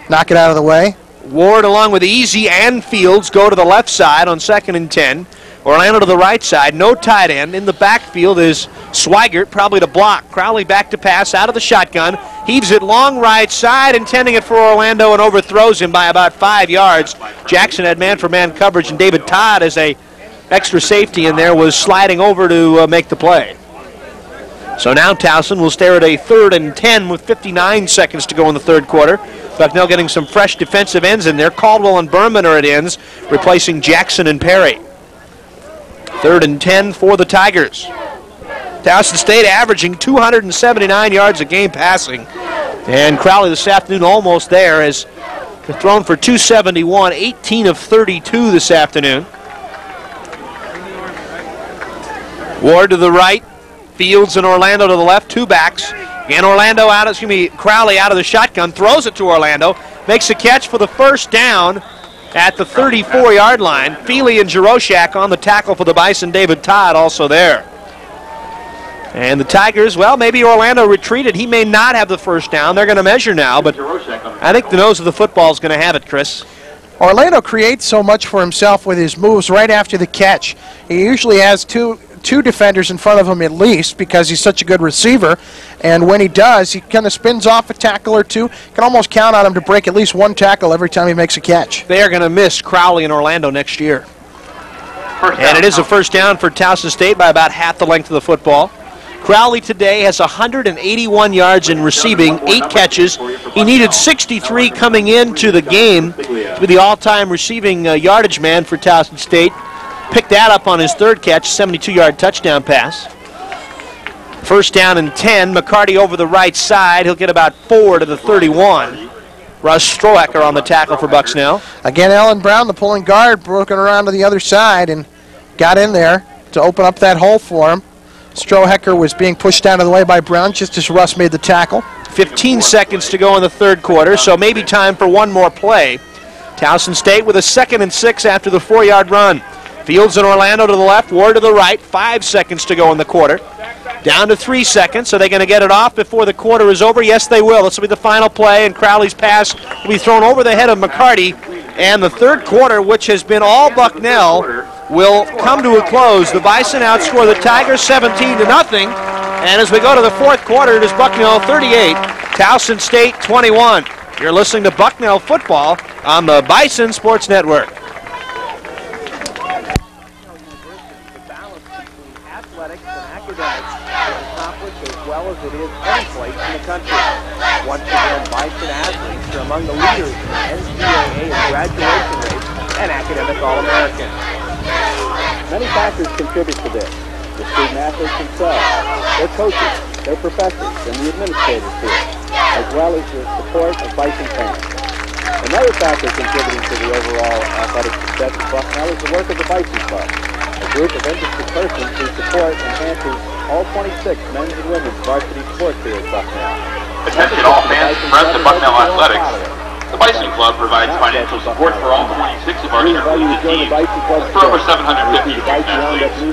Knock it out of the way. Ward along with Easy and Fields go to the left side on 2nd and 10. Orlando to the right side, no tight end. In the backfield is Swigert, probably to block. Crowley back to pass out of the shotgun. Heaves it long right side, intending it for Orlando, and overthrows him by about 5 yards. Jackson had man-for-man coverage, and David Todd, as a extra safety in there, was sliding over to make the play. So now Towson will stare at a 3rd and 10 with 59 seconds to go in the 3rd quarter. Bucknell getting some fresh defensive ends in there. Caldwell and Berman are at ends, replacing Jackson and Perry. 3rd and 10 for the Tigers. Towson State averaging 279 yards a game passing. And Crowley this afternoon almost there, has thrown for 271, 18 of 32 this afternoon. Ward to the right, Fields and Orlando to the left, 2 backs. Again, Crowley out of the shotgun, throws it to Orlando, makes a catch for the 1st down at the 34-yard line. Feely and Jaroszak on the tackle for the Bison. David Todd also there. And the Tigers, well, maybe Orlando retreated. He may not have the 1st down. They're going to measure now, but I think the nose of the football is going to have it, Chris. Orlando creates so much for himself with his moves right after the catch. He usually has two defenders in front of him at least, because he's such a good receiver. And when he does, he kind of spins off a tackle or two. Can almost count on him to break at least 1 tackle every time he makes a catch. They are going to miss Crowley and Orlando next year. And it is a 1st down for Towson State by about half the length of the football. Crowley today has 181 yards in receiving, 8 catches. He needed 63 coming into the game to be the all-time receiving yardage man for Towson State. Picked that up on his 3rd catch, 72-yard touchdown pass. 1st down and 10. McCarty over the right side. He'll get about 4 to the 31. Russ Strohecker on the tackle for Bucknell. Again, Alan Brown, the pulling guard, broken around to the other side and got in there to open up that hole for him. Strohecker was being pushed out of the way by Brown just as Russ made the tackle. 15 seconds to go in the 3rd quarter, so maybe time for one more play. Towson State with a 2nd and 6 after the 4-yard run. Fields and Orlando to the left, Ward to the right, 5 seconds to go in the quarter. Down to 3 seconds. Are they going to get it off before the quarter is over? Yes, they will. This will be the final play, and Crowley's pass will be thrown over the head of McCarty. And the 3rd quarter, which has been all Bucknell, will come to a close. The Bison outscore the Tigers 17 to nothing. And as we go to the 4th quarter, it is Bucknell 38, Towson State 21. You're listening to Bucknell football on the Bison Sports Network. As it is any place in the country. Once again, Bison athletes are among the leaders in the NCAA in graduation rates and academic All-Americans. Many factors contribute to this. The student athletes themselves, their coaches, their professors, and the administrators here, as well as the support of Bison fans. Another factor contributing to the overall athletic success at Bucknell is the work of the Bison Club, a group of interested persons who support and enhances all 26 men's and women's varsity sports here at Bucknell. Attention all fans and friends of Bucknell Athletics. The Bison Club provides financial support for all 26 of our cheerleading teams for over 750 athletes. If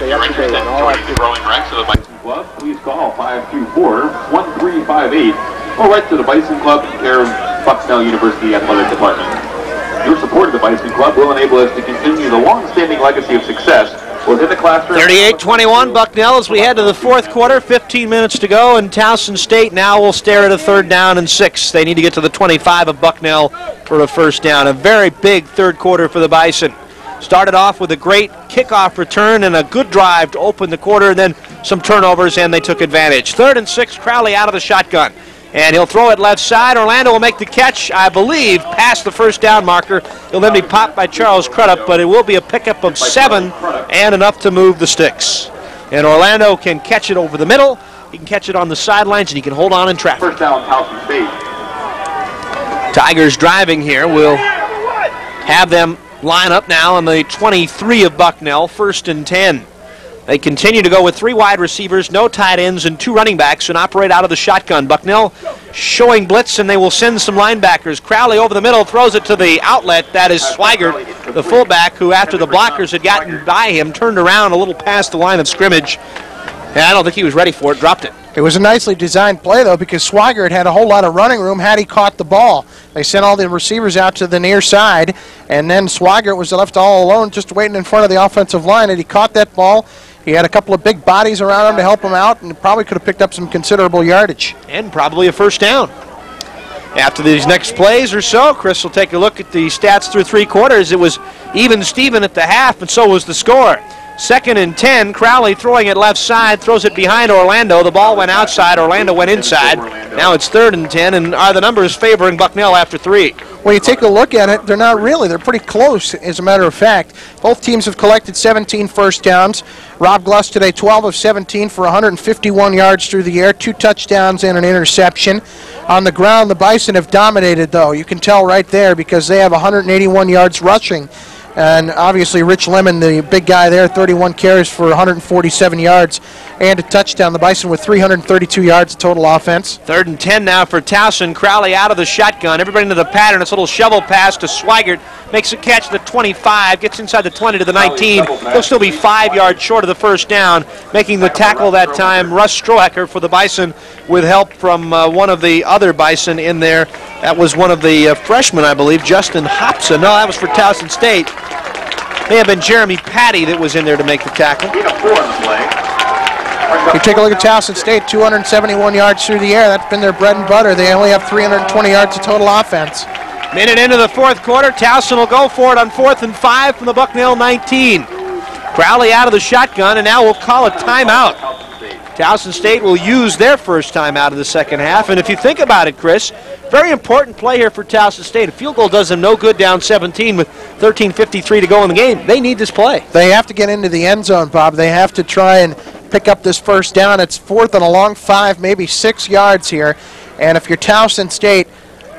you're interested in joining the growing ranks of the Bison Club, please call 524-1358 or write to the Bison Club, care of Bucknell University Athletic Department. Your support of the Bison Club will enable us to continue the long-standing legacy of success within the classroom. 38-21 Bucknell as we head to the fourth quarter. 15 minutes to go, and Towson State now will stare at a 3rd down and 6. They need to get to the 25 of Bucknell for a first down. A very big third quarter for the Bison. Started off with a great kickoff return and a good drive to open the quarter, and then some turnovers, and they took advantage. 3rd and 6, Crowley out of the shotgun. And he'll throw it left side. Orlando will make the catch, I believe, past the first down marker. He'll then be popped by Charles Crudup, but it will be a pickup of 7 and enough to move the sticks. And Orlando can catch it over the middle. He can catch it on the sidelines, and he can hold on in traffic. First down, Towson State. Tigers driving here. We'll have them line up now on the 23 of Bucknell, 1st and 10. They continue to go with 3 wide receivers, no tight ends, and 2 running backs, and operate out of the shotgun. Bucknell showing blitz, and they will send some linebackers. Crowley over the middle, throws it to the outlet. That is Swigert, the fullback, who after the blockers had gotten by him, turned around a little past the line of scrimmage. And I don't think he was ready for it, dropped it. It was a nicely designed play, though, because Swigert had a whole lot of running room had he caught the ball. They sent all the receivers out to the near side, and then Swigert was left all alone just waiting in front of the offensive line, and he caught that ball. He had a couple of big bodies around him to help him out, and probably could have picked up some considerable yardage. And probably a first down. After these next plays or so, Chris will take a look at the stats through 3 quarters. It was even Steven at the half, and so was the score. 2nd and 10, Crowley throwing it left side, throws it behind Orlando. The ball went outside, Orlando went inside. Now it's 3rd and 10, and are the numbers favoring Bucknell after 3? When you take a look at it, they're not really. They're pretty close, as a matter of fact. Both teams have collected 17 first downs. Rob Gluss today, 12 of 17 for 151 yards through the air, 2 touchdowns and an interception. On the ground, the Bison have dominated, though. You can tell right there because they have 181 yards rushing. And obviously Rich Lemon, the big guy there, 31 carries for 147 yards and a touchdown. The Bison with 332 yards of total offense. 3rd and 10 now for Towson. Crowley out of the shotgun. Everybody into the pattern. It's a little shovel pass to Swigert. Makes a catch to the 25. Gets inside the 20 to the 19. He'll still be 5 yards short of the first down. Making the tackle that time, Russ Strohacker for the Bison with help from one of the other Bison in there. That was one of the freshmen, I believe, Justin Hobson. No, that was for Towson State. May have been Jeremy Patty that was in there to make the tackle. You take a look at Towson State, 271 yards through the air. That's been their bread and butter. They only have 320 yards of total offense. Minute into the fourth quarter, Towson will go for it on 4th and 5 from the Bucknell 19. Crowley out of the shotgun, and now we'll call a timeout. Towson State will use their first timeout of the second half, and if you think about it, Chris, very important play here for Towson State. A field goal does them no good down 17 with 13:53 to go in the game. They need this play. They have to get into the end zone, Bob. They have to try and pick up this first down. It's 4th and a long 5, maybe 6 yards here. And if you're Towson State,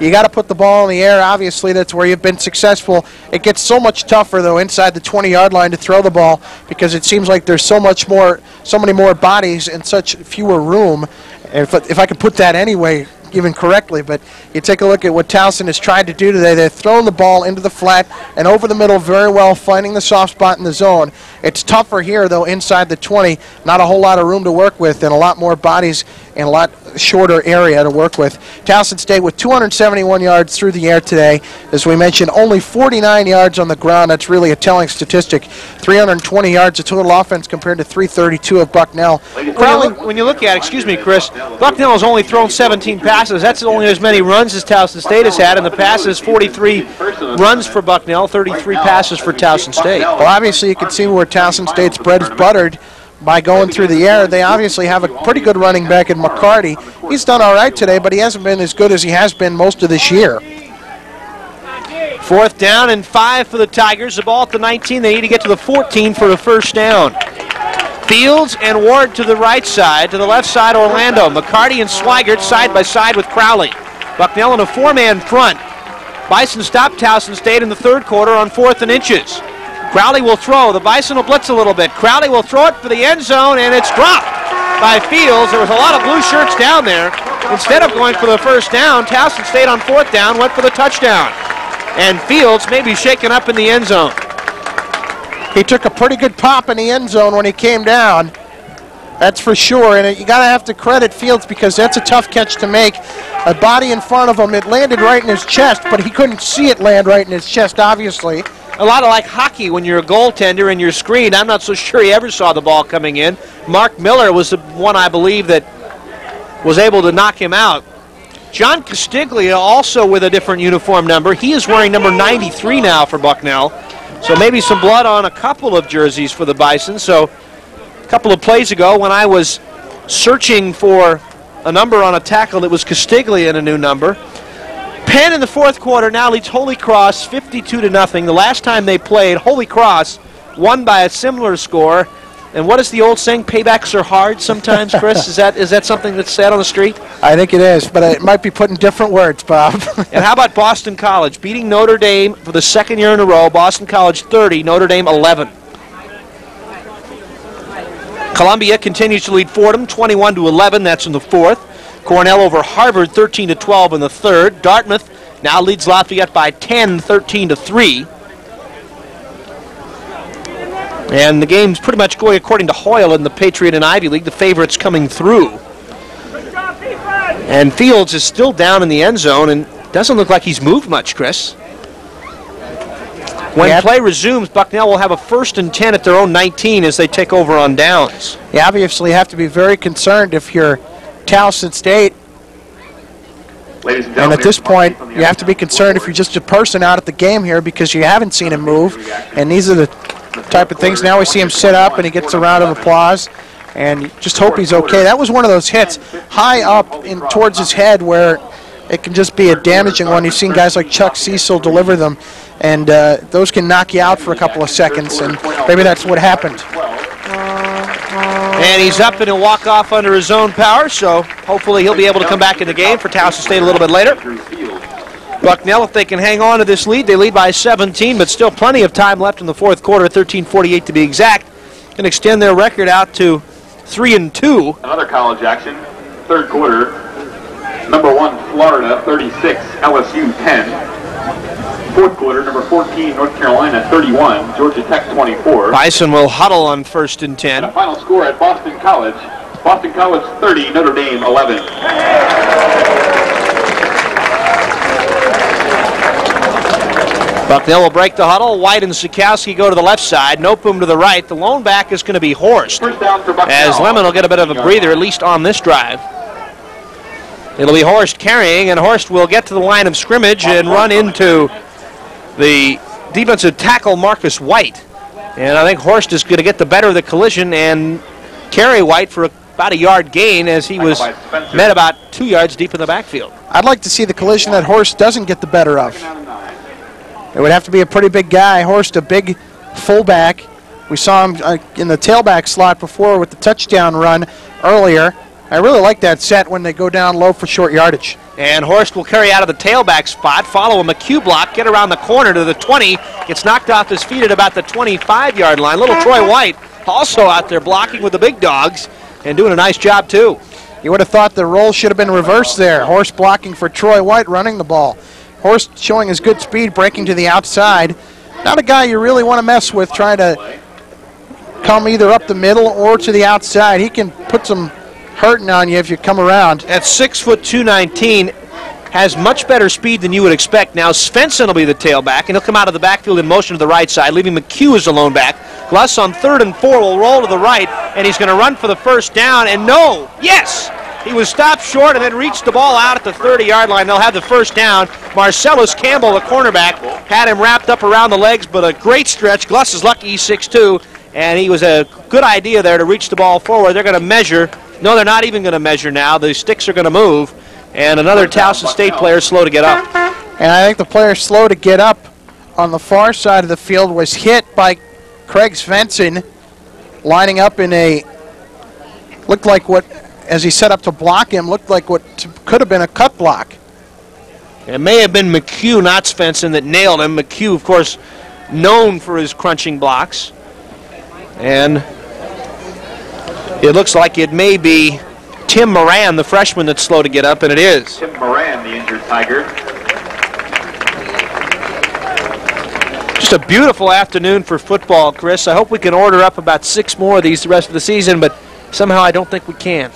you got to put the ball in the air. Obviously, that's where you've been successful. It gets so much tougher, though, inside the 20-yard line to throw the ball because it seems like there's so many more bodies and such fewer room. If I could put that anyway, even correctly, but you take a look at what Towson has tried to do today. They've thrown the ball into the flat and over the middle very well, finding the soft spot in the zone. It's tougher here, though, inside the 20. Not a whole lot of room to work with and a lot more bodies and a lot shorter area to work with. Towson State with 271 yards through the air today. As we mentioned, only 49 yards on the ground. That's really a telling statistic. 320 yards of total offense compared to 332 of Bucknell. When you look at it, excuse me, Chris, Bucknell has only thrown 17 passes. That's only as many runs as Towson State has had, and the passes 43 runs for Bucknell, 33 passes for Towson State. Well, obviously you can see where Towson State's bread is buttered by going through the air. They obviously have a pretty good running back in McCarty. He's done all right today, but he hasn't been as good as he has been most of this year. 4th down and 5 for the Tigers. The ball at the 19. They need to get to the 14 for a first down. Fields and Ward to the right side. To the left side, Orlando. McCarty and Swigert side by side with Crowley. Bucknell in a 4-man front. Bison stopped Towson State in the third quarter on 4th and inches. Crowley will throw. The Bison will blitz a little bit. Crowley will throw it for the end zone, and it's dropped by Fields. There was a lot of blue shirts down there. Instead of going for the first down, Towson State on 4th down went for the touchdown. And Fields may be shaken up in the end zone. He took a pretty good pop in the end zone when he came down. That's for sure, and you got to have to credit Fields because that's a tough catch to make. A body in front of him, it landed right in his chest, but he couldn't see it land right in his chest, obviously. A lot of like hockey when you're a goaltender and you're screened. I'm not so sure he ever saw the ball coming in. Mark Miller was the one, I believe, that was able to knock him out. John Castiglia also with a different uniform number. He is wearing number 93 now for Bucknell. So maybe some blood on a couple of jerseys for the Bison. So a couple of plays ago when I was searching for a number on a tackle, it was Castiglia in a new number. Penn in the fourth quarter now leads Holy Cross 52-0. The last time they played, Holy Cross won by a similar score. And what is the old saying? Paybacks are hard sometimes, Chris? Is that something that's said on the street? I think it is, but it might be put in different words, Bob. And how about Boston College beating Notre Dame for the second year in a row? Boston College 30, Notre Dame 11. Columbia continues to lead Fordham 21-11. That's in the fourth. Cornell over Harvard 13-12 in the third. Dartmouth now leads Lafayette by 10, 13-3. And the game's pretty much going according to Hoyle in the Patriot and Ivy League. The favorites coming through. And Fields is still down in the end zone and doesn't look like he's moved much, Chris. When play resumes, Bucknell will have a 1st and 10 at their own 19 as they take over on downs. You obviously have to be very concerned if you're Towson State. And at this point, you have to be concerned if you're just a person out at the game here because you haven't seen him move. And these are the type of things. Now we see him sit up and he gets a round of applause. And you just hope he's okay. That was one of those hits high up in towards his head where it can just be a damaging one. You've seen guys like Chuck Cecil deliver them. And those can knock you out for a couple of seconds. And maybe that's what happened. And he's up and he'll walk off under his own power, so hopefully he'll be able to come back in the game for Towson State a little bit later. Bucknell, if they can hang on to this lead, they lead by 17, but still plenty of time left in the fourth quarter, 13:48 to be exact. Can extend their record out to 3-2. Another college action, third quarter. Number 1, Florida 36, LSU 10. Fourth quarter, number 14, North Carolina 31, Georgia Tech 24. Bison will huddle on 1st and 10. And a final score at Boston College 30, Notre Dame 11. Bucknell will break the huddle. White and Sikowski go to the left side. Nopum to the right. The lone back is going to be Horst. First down for Bucknell. As Lemon will get a bit of a breather, at least on this drive. It'll be Horst carrying, and Horst will get to the line of scrimmage and run into the defensive tackle Marcus White. And I think Horst is going to get the better of the collision and carry White for about a yard gain as he was met about 2 yards deep in the backfield. I'd like to see the collision that Horst doesn't get the better of. It would have to be a pretty big guy. Horst, a big fullback. We saw him in the tailback slot before with the touchdown run earlier. I really like that set when they go down low for short yardage. And Horst will carry out of the tailback spot, follow a McHugh block, get around the corner to the 20, gets knocked off his feet at about the 25-yard line. Little Troy White also out there blocking with the big dogs and doing a nice job too. You would have thought the role should have been reversed there. Horst blocking for Troy White running the ball. Horst showing his good speed, breaking to the outside. Not a guy you really want to mess with trying to come either up the middle or to the outside. He can put some hurting on you if you come around. At 6 foot 219, has much better speed than you would expect. Now Svensson will be the tailback, and he'll come out of the backfield in motion to the right side, leaving McHugh as the lone back. Gus on 3rd and 4 will roll to the right, and he's going to run for the first down, and yes! He was stopped short and then reached the ball out at the 30-yard line. They'll have the first down. Marcellus Campbell, the cornerback, had him wrapped up around the legs, but a great stretch. Gus is lucky he's 6'2", and he was a good idea there to reach the ball forward. They're going to measure. No, they're not even going to measure now. The sticks are going to move, and another Towson State player slow to get up. And I think the player slow to get up on the far side of the field was hit by Craig Svensson, lining up in a, looked like what, as he set up to block him, looked like what could have been a cut block. It may have been McHugh, not Svensson, that nailed him. McHugh, of course, known for his crunching blocks. And it looks like it may be Tim Moran, the freshman, that's slow to get up, and it is. Tim Moran, the injured Tiger. Just a beautiful afternoon for football, Chris. I hope we can order up about 6 more of these the rest of the season, but somehow I don't think we can.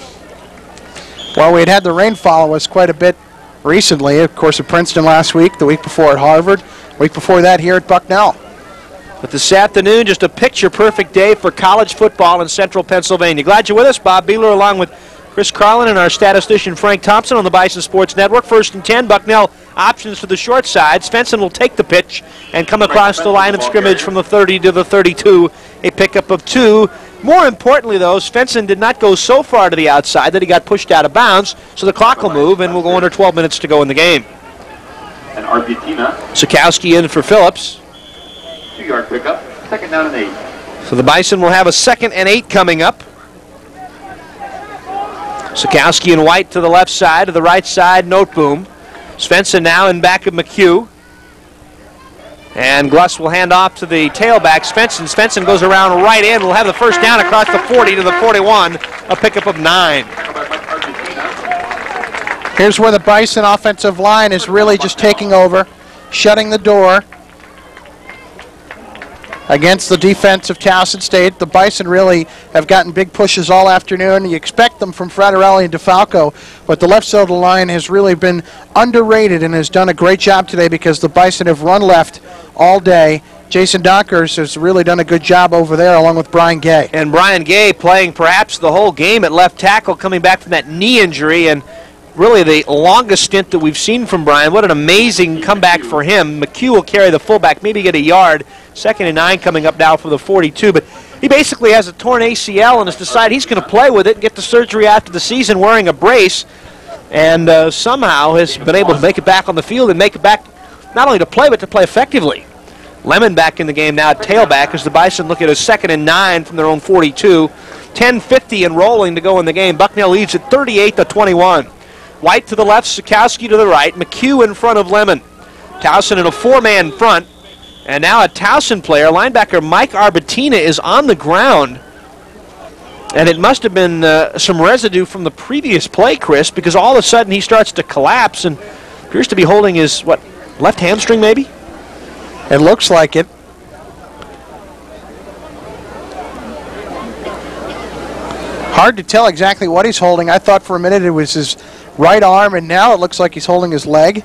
Well, we had the rain follow us quite a bit recently. Of course, at Princeton last week, the week before at Harvard, the week before that here at Bucknell. But this afternoon, just a picture-perfect day for college football in central Pennsylvania. Glad you're with us. Bob Behler along with Chris Carlin and our statistician Frank Thompson on the Bison Sports Network. 1st and 10, Bucknell options for the short side. Svensson will take the pitch and come across the line of scrimmage from the 30 to the 32, a pickup of 2. More importantly, though, Svensson did not go so far to the outside that he got pushed out of bounds, so the clock will move, and we'll go under 12 minutes to go in the game. And Argentina. Sikowski in for Phillips. 2-yard pickup, 2nd down and 8. So the Bison will have a 2nd and 8 coming up. Sikowski and White to the left side. To the right side, Noteboom. Svensson now in back of McHugh. And Gluss will hand off to the tailback, Svensson. Svensson goes around right in. We'll have the first down across the 40 to the 41. A pickup of 9. Here's where the Bison offensive line is really just taking over, shutting the door against the defense of Towson State. The Bison really have gotten big pushes all afternoon. You expect them from Fraterelli and DeFalco, but the left side of the line has really been underrated and has done a great job today because the Bison have run left all day. Jason Donkers has really done a good job over there along with Brian Gay. And Brian Gay playing perhaps the whole game at left tackle, coming back from that knee injury, and really the longest stint that we've seen from Brian. What an amazing comeback for him. McHugh will carry the fullback, maybe get a yard. 2nd and 9 coming up now for the 42. But he basically has a torn ACL and has decided he's going to play with it and get the surgery after the season wearing a brace. And somehow has been able to make it back on the field and make it back not only to play but to play effectively. Lemon back in the game now at tailback as the Bison look at a 2nd and 9 from their own 42. 10:50 and rolling to go in the game. Bucknell leads at 38-21. White to the left, Sikowski to the right, McHugh in front of Lemon. Towson in a 4-man front. And now a Towson player, linebacker Mike Arbatina, is on the ground. And it must have been some residue from the previous play, Chris, because all of a sudden he starts to collapse and appears to be holding his, left hamstring maybe? It looks like it. Hard to tell exactly what he's holding. I thought for a minute it was his right arm, and now it looks like he's holding his leg.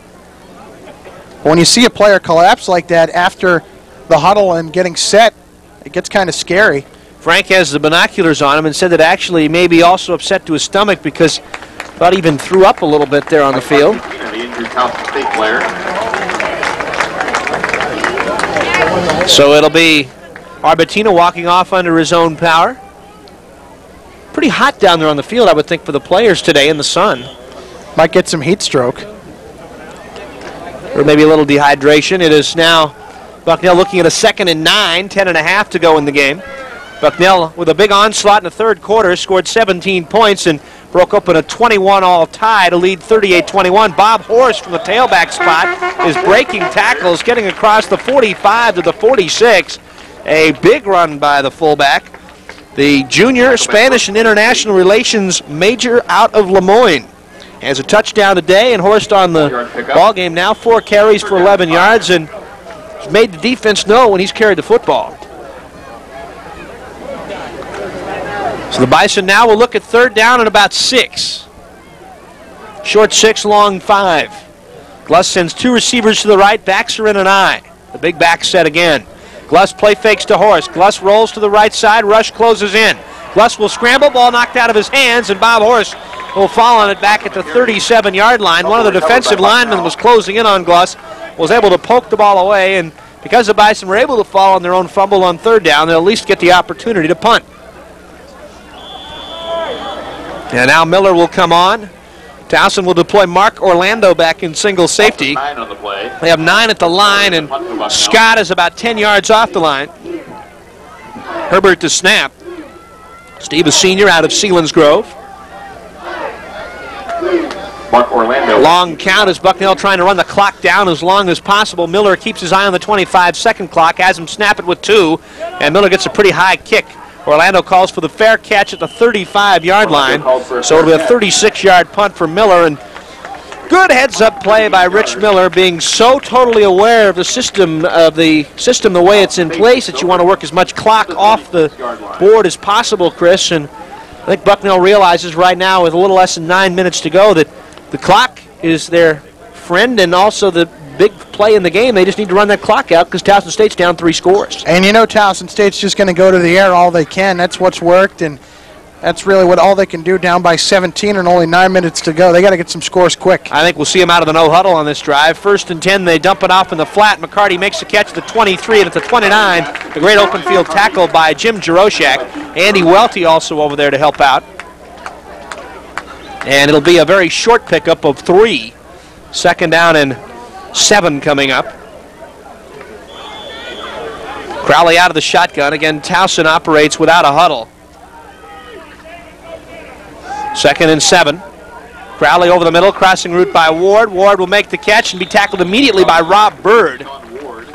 When you see a player collapse like that after the huddle and getting set, it gets kind of scary. Frank has the binoculars on him and said that actually he may be also upset to his stomach because thought he even threw up a little bit there on the field. The injured Towson State player. So it'll be Arbatina walking off under his own power. Pretty hot down there on the field, I would think, for the players today in the sun. Might get some heat stroke. Or maybe a little dehydration. It is now Bucknell looking at a 2nd and 9, 10.5 to go in the game. Bucknell with a big onslaught in the 3rd quarter, scored 17 points and broke open a 21-all tie to lead 38-21. Bob Horst from the tailback spot is breaking tackles, getting across the 45 to the 46. A big run by the fullback. The junior Spanish and International Relations major out of Lemoyne. Has a touchdown today, and Horst on the ball game now. 4 carries for 11 yards, and has made the defense know when he's carried the football. So the Bison now will look at 3rd down and about 6. Short 6, long 5. Gluss sends 2 receivers to the right. Backs are in an eye. The big back set again. Gluss play fakes to Horst. Gluss rolls to the right side. Rush closes in. Gluss will scramble. Ball knocked out of his hands, and Bob Horst will fall on it back at the 37-yard line. One of the defensive linemen was closing in on Gluss, was able to poke the ball away, and because the Bison were able to fall on their own fumble on 3rd down, they'll at least get the opportunity to punt. And now Miller will come on. Towson will deploy Mark Orlando back in single safety. 9 on the play. They have 9 at the line, and Scott is about 10 yards off the line. Herbert to snap. Steve, a senior out of Selinsgrove. Mark Orlando. Long count as Bucknell trying to run the clock down as long as possible. Miller keeps his eye on the 25-second clock, has him snap it with 2, and Miller gets a pretty high kick. Orlando calls for the fair catch at the 35-yard line, so it'll be a 36-yard punt for Miller. And good heads-up play by Rich Miller, being so totally aware of the system, the way it's in place, that you want to work as much clock off the board as possible, Chris. And I think Bucknell realizes right now, with a little less than 9 minutes to go, that the clock is their friend and also the big play in the game. They just need to run that clock out because Towson State's down 3 scores. And you know Towson State's just going to go to the air all they can. That's what's worked, and that's really what all they can do, down by 17 and only 9 minutes to go. They got to get some scores quick. I think we'll see them out of the no huddle on this drive. 1st and 10, they dump it off in the flat. McCarty makes the catch at the 23 and at the 29. A great open field tackle by Jim Jaroszak. Andy Welty also over there to help out. And it'll be a very short pickup of 3. 2nd down and 7 coming up. Crowley out of the shotgun. Again, Towson operates without a huddle. 2nd and 7. Crowley over the middle, crossing route by Ward. Ward will make the catch and be tackled immediately by Rob Bird.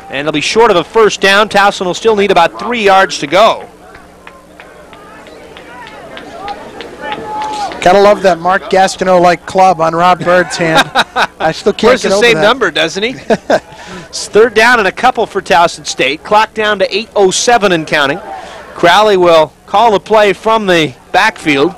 And they'll be short of a 1st down. Towson will still need about 3 yards to go. Gotta love that Mark Gastineau-like club on Rob Bird's hand. I still can't get over that. Wears the same number, doesn't he? It's 3rd down and a couple for Towson State. Clock down to 8:07 and counting. Crowley will call the play from the backfield.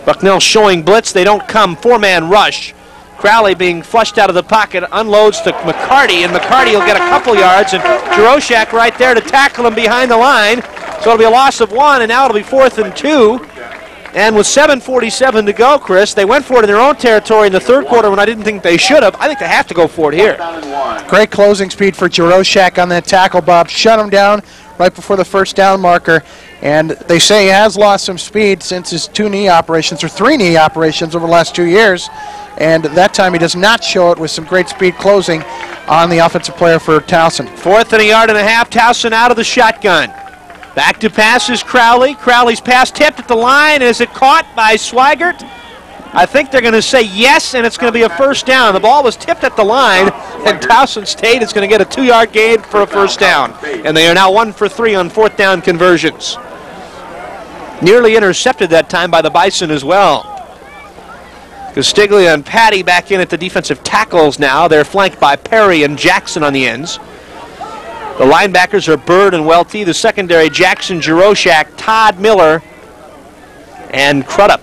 Bucknell showing blitz. They don't come. 4-man rush. Crowley being flushed out of the pocket, unloads to McCarty, and McCarty will get a couple yards, and Jaroszak right there to tackle him behind the line. So it'll be a loss of 1, and now it'll be 4th and 2. And with 7:47 to go, Chris, they went for it in their own territory in the 3rd quarter when I didn't think they should have. I think they have to go for it here. Great closing speed for Jaroszak on that tackle, Bob. Shut him down right before the 1st down marker. And they say he has lost some speed since his 2 knee operations, or 3 knee operations over the last 2 years. And that time he does not show it with some great speed closing on the offensive player for Towson. 4th and a yard and a half. Towson out of the shotgun. Back to pass is Crowley. Crowley's pass tipped at the line. Is it caught by Swigert? I think they're going to say yes, and it's going to be a 1st down. The ball was tipped at the line, and Towson State is going to get a 2-yard gain for a 1st down. And they are now 1 for 3 on 4th down conversions. Nearly intercepted that time by the Bison as well. Castiglia and Patty back in at the defensive tackles now. They're flanked by Perry and Jackson on the ends. The linebackers are Bird and Welty. The secondary, Jackson, Jaroszak, Todd Miller, and Crudup.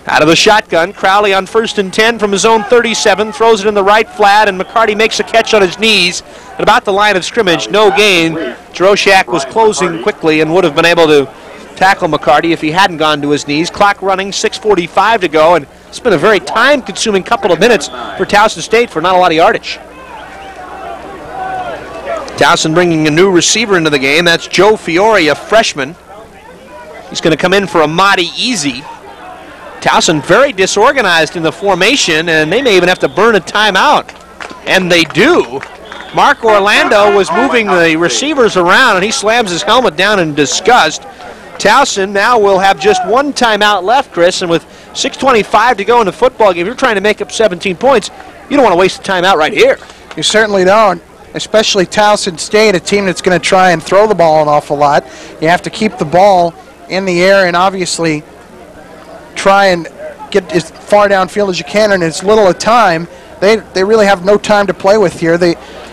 Out of the shotgun, Crowley on 1st and 10 from his own 37, throws it in the right flat, and McCarty makes a catch on his knees at about the line of scrimmage. No gain. Jaroszak was closing quickly and would have been able to tackle McCarty if he hadn't gone to his knees. Clock running, 6:45 to go, and it's been a very time-consuming couple of minutes for Towson State for not a lot of yardage. Towson bringing a new receiver into the game. That's Joe Fiore, a freshman. He's going to come in for Amadi Easy. Towson very disorganized in the formation, and they may even have to burn a timeout. And they do. Mark Orlando was moving the receivers around, and he slams his helmet down in disgust. Towson now will have just 1 timeout left, Chris, and with 6:25 to go in the football game, if you're trying to make up 17 points, you don't want to waste a timeout right here. You certainly don't. Especially Towson State, a team that's going to try and throw the ball an awful lot. You have to keep the ball in the air and obviously try and get as far downfield as you can in as little a time. They really have no time to play with here.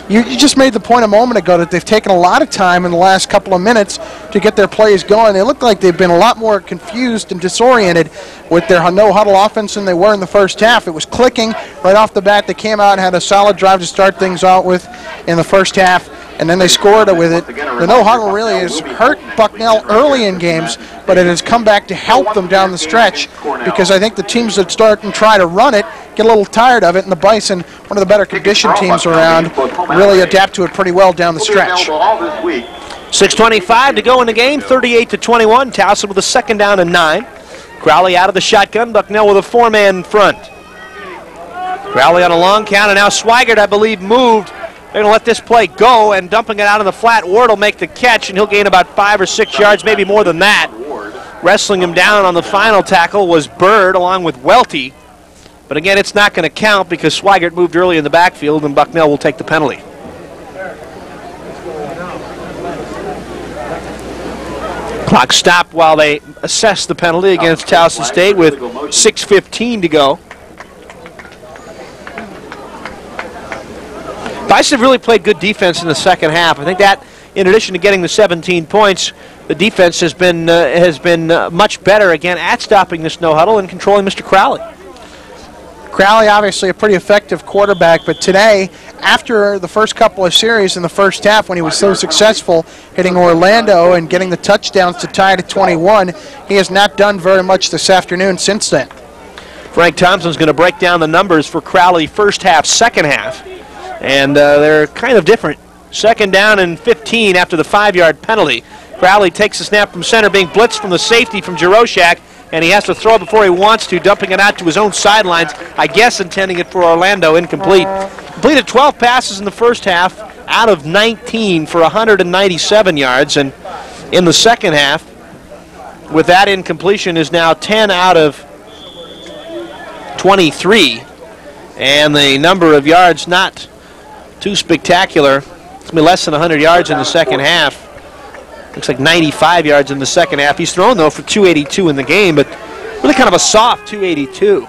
You just made the point a moment ago that they've taken a lot of time in the last couple of minutes to get their plays going. They look like they've been a lot more confused and disoriented with their no-huddle offense than they were in the 1st half. It was clicking right off the bat. They came out and had a solid drive to start things out with in the 1st half, and then they scored with it. The no-huddle really has hurt Bucknell early in games, but it has come back to help them down the stretch because I think the teams that start and try to run it get a little tired of it, and the Bison, one of the better conditioned teams around, really adapt to it pretty well down the stretch. 6:25 to go in the game, 38-21. Towson with a 2nd down and 9. Crowley out of the shotgun, Bucknell with a 4-man front. Crowley on a long count, and now Swigert, I believe, moved. They're going to let this play go, and dumping it out on the flat, Ward will make the catch, and he'll gain about 5 or 6 yards, maybe more than that. Wrestling him down on the final tackle was Bird along with Welty. But again, it's not going to count because Swigert moved early in the backfield, and Bucknell will take the penalty. Clock stopped while they assess the penalty against Towson State with 6:15 to go. Bison really played good defense in the second half. I think that, in addition to getting the 17 points, the defense has been much better again at stopping this no huddle and controlling Mr. Crowley. Crowley, obviously a pretty effective quarterback, but today, after the first couple of series in the first half when he was so successful hitting Orlando and getting the touchdowns to tie it at 21, he has not done very much this afternoon since then. Frank Thompson's going to break down the numbers for Crowley first half, second half, and they're kind of different. Second down and 15 after the 5-yard penalty. Crowley takes the snap from center, being blitzed from the safety from Jaroszak, and he has to throw it before he wants to, dumping it out to his own sidelines, I guess intending it for Orlando, incomplete. Completed 12 passes in the first half out of 19 for 197 yards, and in the second half, with that incompletion, is now 10 out of 23, and the number of yards not too spectacular. It's going to be less than 100 yards in the second half. Looks like 95 yards in the second half. He's thrown, though, for 282 in the game, but really kind of a soft 282.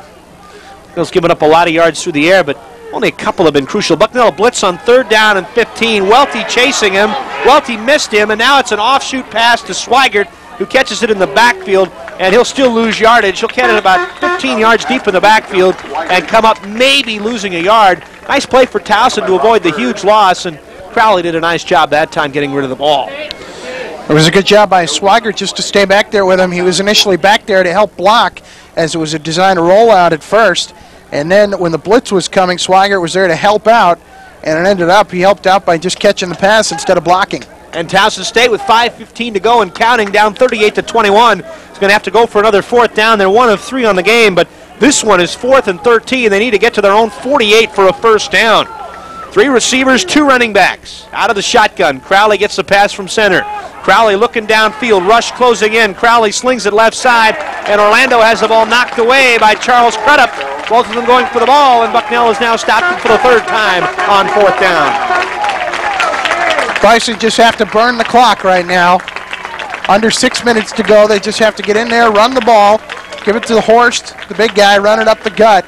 Bill's given up a lot of yards through the air, but only a couple have been crucial. Bucknell blitz on third down and 15. Welty chasing him. Welty missed him, and now it's an offshoot pass to Swigert, who catches it in the backfield, and he'll still lose yardage. He'll catch it about 15 yards deep in the backfield and come up maybe losing a yard. Nice play for Towson to avoid the huge loss, and Crowley did a nice job that time getting rid of the ball. It was a good job by Swigert just to stay back there with him. He was initially back there to help block, as it was a designed rollout at first. And then when the blitz was coming, Swigert was there to help out, and it ended up he helped out by just catching the pass instead of blocking. And Towson State with 5:15 to go and counting, down 38-21. Is going to have to go for another fourth down. They're 1 of 3 on the game, but this one is 4th and 13. They need to get to their own 48 for a first down. 3 receivers, 2 running backs. Out of the shotgun, Crowley gets the pass from center. Crowley looking downfield, rush closing in. Crowley slings it left side, and Orlando has the ball knocked away by Charles Crudup. Both of them going for the ball, and Bucknell has now stopped it for the 3rd time on 4th down. Bison just have to burn the clock right now. Under 6 minutes to go. They just have to get in there, run the ball, give it to the Horst, the big guy, run it up the gut,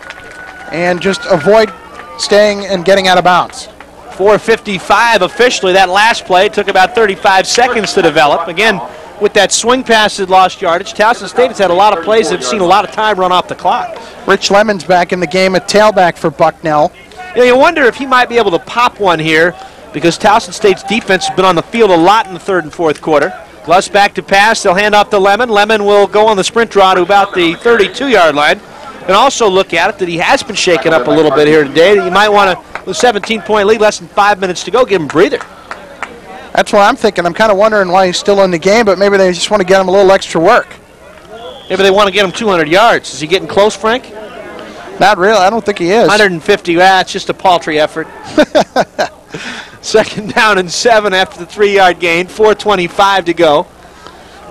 and just avoid staying and getting out of bounds. 4:55 officially. That last play took about 35 seconds to develop. Again, with that swing pass that lost yardage, Towson State has had a lot of plays that have seen a lot of time run off the clock. Rich Lemon's back in the game at tailback for Bucknell. You wonder if he might be able to pop one here, because Towson State's defense has been on the field a lot in the 3rd and 4th quarter. Gluss back to pass. They'll hand off to Lemon. Lemon will go on the sprint draw to about the 32-yard line. You can also look at it that he has been shaken up a little bit here today. You might want to, with a 17-point lead, less than 5 minutes to go, give him a breather. That's what I'm thinking. I'm kind of wondering why he's still in the game, but maybe they just want to get him a little extra work. Maybe they want to get him 200 yards. Is he getting close, Frank? Not really. I don't think he is. 150. That's just a paltry effort. 2nd down and 7 after the 3-yard gain. 4:25 to go.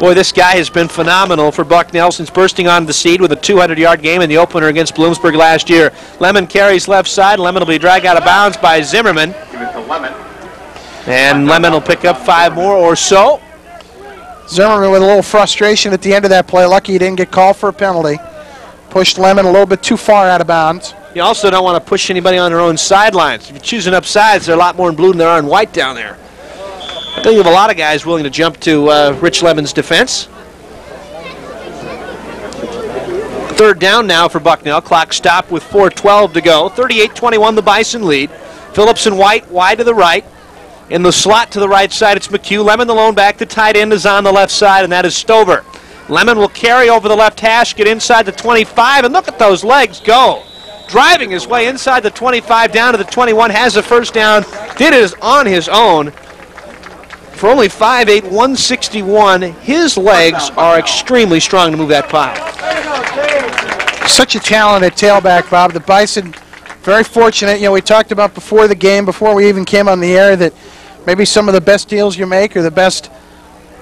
Boy, this guy has been phenomenal for Bucknell since bursting onto the scene with a 200-yard game in the opener against Bloomsburg last year. Lemon carries left side. Lemon will be dragged out of bounds by Zimmerman. Give it to Lemon. And Lemon will pick up 5 more or so. Zimmerman with a little frustration at the end of that play. Lucky he didn't get called for a penalty. Pushed Lemon a little bit too far out of bounds. You also don't want to push anybody on their own sidelines. If you're choosing up sides, they're a lot more in blue than there are in white down there. I think you have a lot of guys willing to jump to Rich Lemon's defense. 3rd down now for Bucknell. Clock stopped with 4:12 to go. 38-21 the Bison lead. Phillips and White wide to the right. In the slot to the right side, it's McHugh. Lemon, the lone back. The tight end is on the left side, and that is Stover. Lemon will carry over the left hash, get inside the 25, and look at those legs go. Driving his way inside the 25 down to the 21, has a first down, did it on his own. For only 5'8", 161, his legs are extremely strong to move that pile. Such a talented tailback, Bob. The Bison, very fortunate. You know, we talked about before the game, before we even came on the air, that maybe some of the best deals you make or the best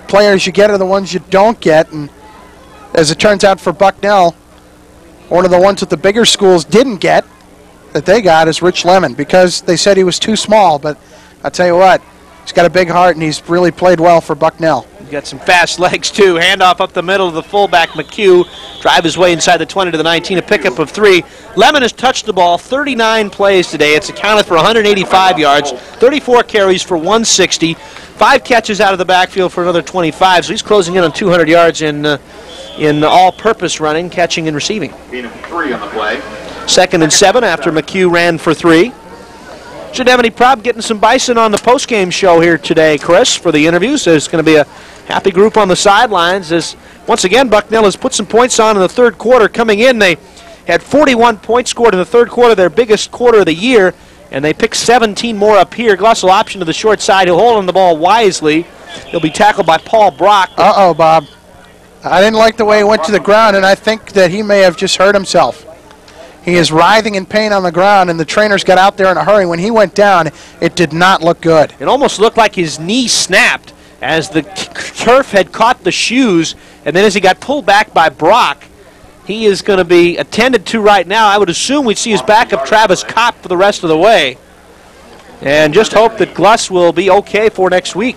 players you get are the ones you don't get. And as it turns out for Bucknell, One of the ones that the bigger schools didn't get, that they got, is Rich Lemon, because they said he was too small. But I tell you what, he's got a big heart, and he's really played well for Bucknell. He's got some fast legs, too. Handoff up the middle of the fullback, McHugh. Drive his way inside the 20 to the 19, a pickup of 3. Lemon has touched the ball 39 plays today. It's accounted for 185 yards, 34 carries for 160, 5 catches out of the backfield for another 25. So he's closing in on 200 yards in all-purpose running, catching, and receiving. 3 on the play. 2nd and 7 after McHugh ran for 3. Shouldn't have any problem getting some Bison on the postgame show here today, Chris, for the interviews. There's going to be a happy group on the sidelines as, once again, Bucknell has put some points on in the third quarter. Coming in, they had 41 points scored in the third quarter, their biggest quarter of the year, and they picked 17 more up here. Gluss will option to the short side. He'll hold on the ball wisely. He'll be tackled by Paul Brock. Uh-oh, Bob. I didn't like the way he went to the ground, and I think that he may have just hurt himself. He is writhing in pain on the ground, and the trainers got out there in a hurry. When he went down, it did not look good. It almost looked like his knee snapped as the turf had caught the shoes, and then as he got pulled back by Brock, he is going to be attended to right now. I would assume we'd see his backup, Travis Kopp, for the rest of the way. And just hope that Gluss will be okay for next week.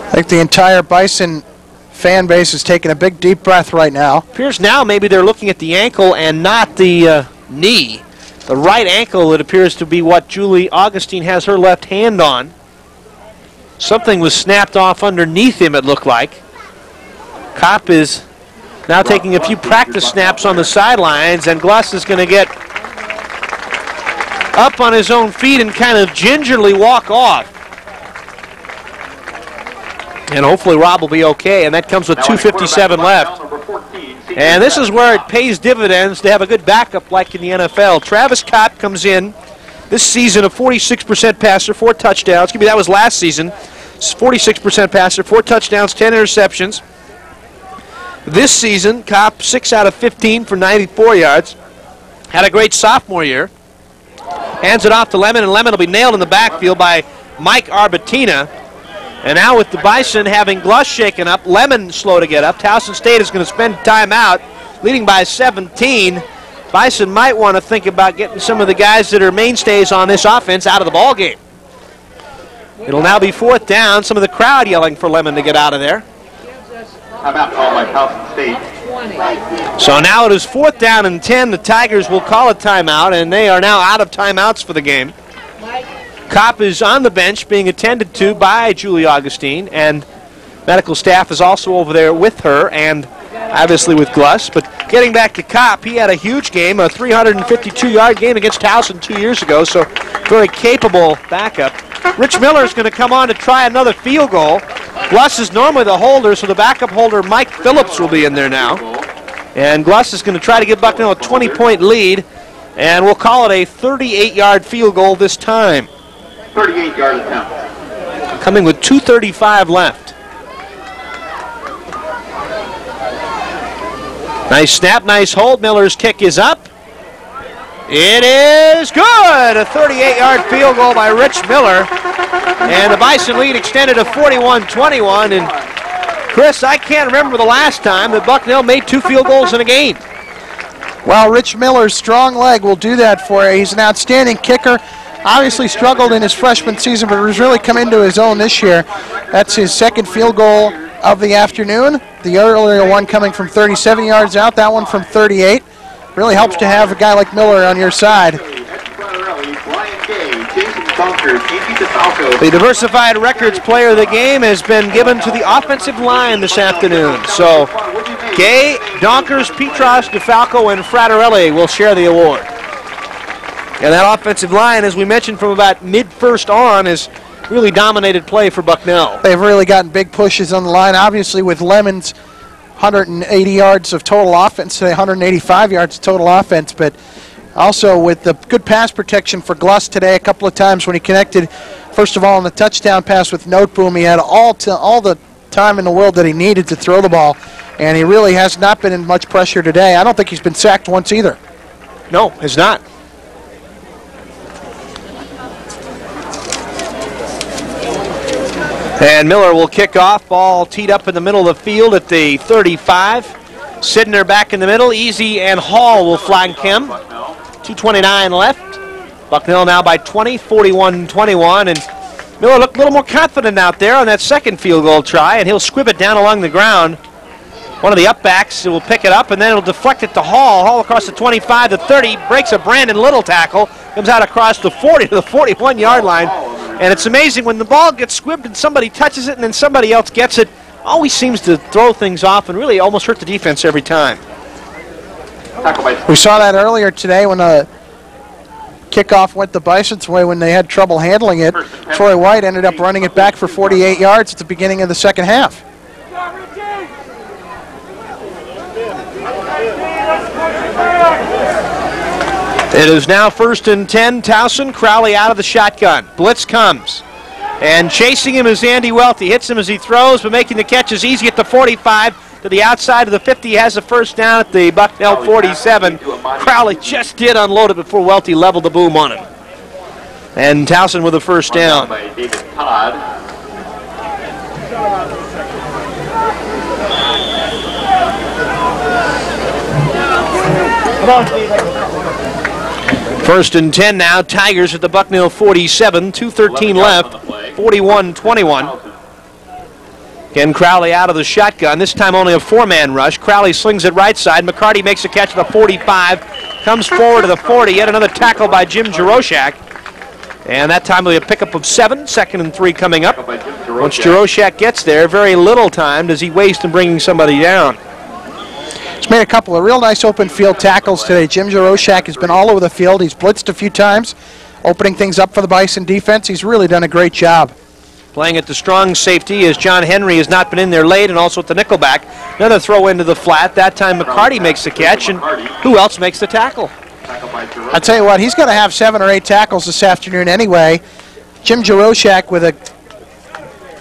I think the entire Bison fan base is taking a big deep breath right now. Appears now maybe they're looking at the ankle and not the knee. The right ankle, it appears to be what Julie Augustine has her left hand on. Something was snapped off underneath him, it looked like. Kopp is now taking a few practice snaps on the sidelines, and Gluss is going to get up on his own feet and kind of gingerly walk off. And hopefully Rob will be okay, and that comes with 2:57 left. And this is where it pays dividends to have a good backup like in the NFL. Travis Kopp comes in this season, a 46% passer, 4 touchdowns. That was last season. 46% passer, 4 touchdowns, 10 interceptions. This season, Kopp 6 out of 15 for 94 yards. Had a great sophomore year. Hands it off to Lemon, and Lemon will be nailed in the backfield by Mike Arbatina. And now with the Bison having Gluss shaken up, Lemon slow to get up. Towson State is going to spend time out, leading by 17. Bison might want to think about getting some of the guys that are mainstays on this offense out of the ball game. It'll now be 4th down. Some of the crowd yelling for Lemon to get out of there. Timeout call by Towson State. So now it is 4th down and 10. The Tigers will call a timeout, and they are now out of timeouts for the game. Kopp is on the bench being attended to by Julie Augustine, and medical staff is also over there with her and obviously with Gluss. But getting back to Kopp, he had a huge game, a 352-yard game against Towson 2 years ago, so very capable backup. Rich Miller is going to come on to try another field goal. Gluss is normally the holder, so the backup holder, Mike Phillips, will be in there now. And Gluss is going to try to give Bucknell a 20-point lead, and we'll call it a 38-yard field goal this time. 38-yard attempt. Coming with 2:35 left. Nice snap, nice hold. Miller's kick is up. It is good! A 38-yard field goal by Rich Miller. And the Bison lead extended to 41-21. And Chris, I can't remember the last time that Bucknell made 2 field goals in a game. Well, Rich Miller's strong leg will do that for you. He's an outstanding kicker. Obviously struggled in his freshman season, but has really come into his own this year. That's his 2nd field goal of the afternoon. The earlier one coming from 37 yards out, that one from 38. Really helps to have a guy like Miller on your side. The Diversified Records Player of the Game has been given to the offensive line this afternoon. So Gay, Donkers, Petros, DeFalco, and Fraterelli will share the award. And that offensive line, as we mentioned from about mid-first on, has really dominated play for Bucknell. They've really gotten big pushes on the line. Obviously, with Lemon's 180 yards of total offense today, 185 yards of total offense, but also with the good pass protection for Gluss today a couple of times when he connected, first of all, on the touchdown pass with Noteboom. He had all the time in the world that he needed to throw the ball, and he really has not been in much pressure today. I don't think he's been sacked once either. No, has not. And Miller will kick off. Ball teed up in the middle of the field at the 35. Sidner back in the middle. Easy and Hall will flank him. 2:29 left. Bucknell now by 20, 41-21. And Miller looked a little more confident out there on that second field goal try, and he'll squib it down along the ground. One of the upbacks will pick it up, and then it'll deflect it to Hall. Hall across the 25 to 30, breaks a Brandon Little tackle, comes out across the 40 to the 41-yard line. And it's amazing when the ball gets squibbed and somebody touches it and then somebody else gets it, always seems to throw things off and really almost hurt the defense every time. We saw that earlier today when the kickoff went the Bison's way when they had trouble handling it. Troy White ended up running it back for 48 yards at the beginning of the second half. It is now 1st and 10, Towson. Crowley out of the shotgun. Blitz comes. And chasing him is Andy Welty. Hits him as he throws, but making the catch is easy at the 45 to the outside of the 50. He has a first down at the Bucknell 47. Crowley just did unload it before Welty leveled the boom on him. And Towson with a first down. By David Todd. First and 10 now. Tigers at the Bucknell 47. 2:13 left. 41-21. Again, Crowley out of the shotgun. This time only a 4-man rush. Crowley slings it right side. McCarty makes a catch at the 45. Comes forward to the 40. Yet another tackle by Jim Jaroszak. And that time will be a pickup of 7. 2nd and 3 coming up. Once Jaroszak gets there, very little time does he waste in bringing somebody down. He's made a couple of real nice open field tackles today. Jim Jaroszak has been all over the field. He's blitzed a few times, opening things up for the Bison defense. He's really done a great job. Playing at the strong safety as John Henry has not been in there late, and also at the nickelback. Another throw into the flat. That time McCarty makes the catch, and who else makes the tackle? I'll tell you what, he's going to have 7 or 8 tackles this afternoon anyway. Jim Jaroszak with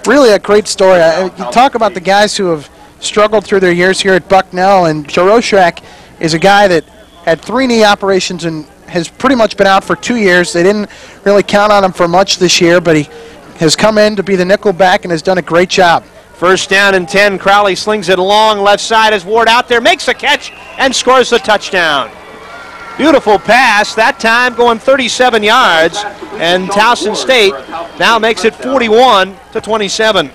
really a great story. You talk about the guys who have struggled through their years here at Bucknell, and Jaroszak is a guy that had 3 knee operations and has pretty much been out for 2 years. They didn't really count on him for much this year, but he has come in to be the nickel back and has done a great job. First down and 10. Crowley slings it along left side as Ward out there makes a catch and scores the touchdown. Beautiful pass, that time going 37 yards, and Towson State now makes it 41-27.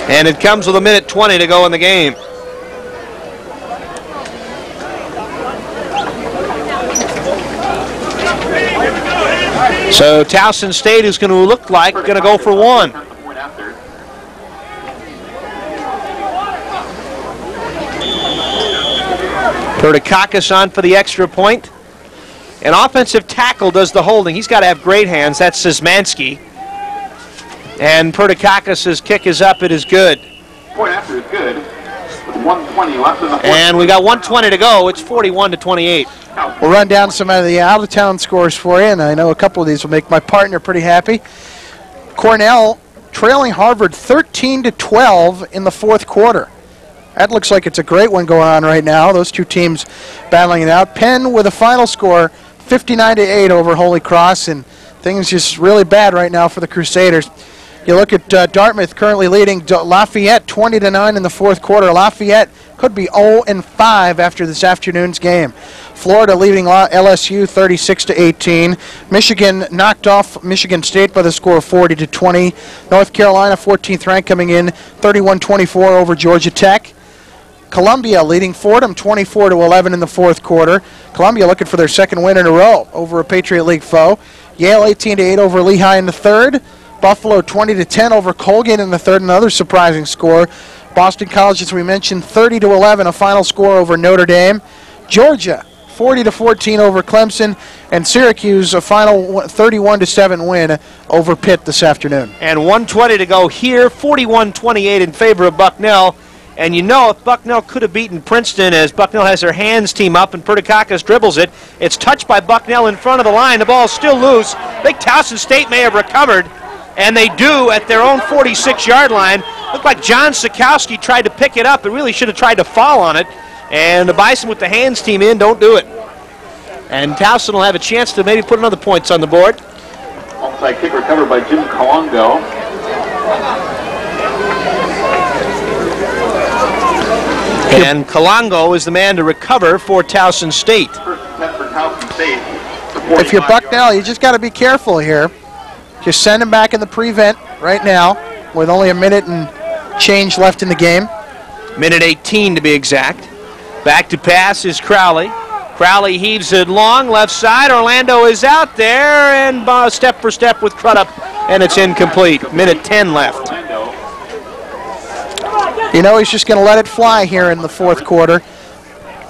And it comes with 1:20 to go in the game. So Towson State is going to look like going to go for 1. Pertikakis on for the extra point. An offensive tackle does the holding. He's got to have great hands. That's Szymanski. And Pertikakis' kick is up. It is good. Point after is good. With 1:20 left in the fourth. And we got 1:20 to go. It's 41-28. We'll run down some of the out-of-town scores for you, and I know a couple of these will make my partner pretty happy. Cornell trailing Harvard 13-12 in the fourth quarter. That looks like it's a great one going on right now. Those two teams battling it out. Penn with a final score 59-8 over Holy Cross, and things just really bad right now for the Crusaders. You look at Dartmouth currently leading Lafayette 20-9 in the fourth quarter. Lafayette could be 0-5 after this afternoon's game. Florida leading LSU 36-18. Michigan knocked off Michigan State by the score of 40-20. North Carolina 14th ranked coming in 31-24 over Georgia Tech. Columbia leading Fordham 24-11 in the fourth quarter. Columbia looking for their second win in a row over a Patriot League foe. Yale 18-8 over Lehigh in the third. Buffalo 20-10 over Colgate in the third. Another surprising score. Boston College, as we mentioned, 30-11, a final score over Notre Dame. Georgia 40-14 over Clemson, and Syracuse a final 31-7 win over Pitt this afternoon. And 1:20 to go here, 41-28 in favor of Bucknell. And you know, if Bucknell could have beaten Princeton, as Bucknell has their hands team up and Pertikakis dribbles it, it's touched by Bucknell in front of the line. The ball's still loose. I think Towson State may have recovered, and they do at their own 46-yard line. Looked like John Sikowski tried to pick it up. It really should have tried to fall on it. And the Bison with the hands team in don't do it. And Towson will have a chance to maybe put another points on the board. Onside kick recovered by Jim Colongo. And Kalango is the man to recover for Towson State. If you're Bucknell, you just got to be careful here. Just send him back in the prevent right now with only a minute and change left in the game. Minute 18 to be exact. Back to pass is Crowley. Crowley heaves it long, left side. Orlando is out there, and step for step with Crudup, and it's incomplete. Minute 10 left. You know, he's just going to let it fly here in the fourth quarter.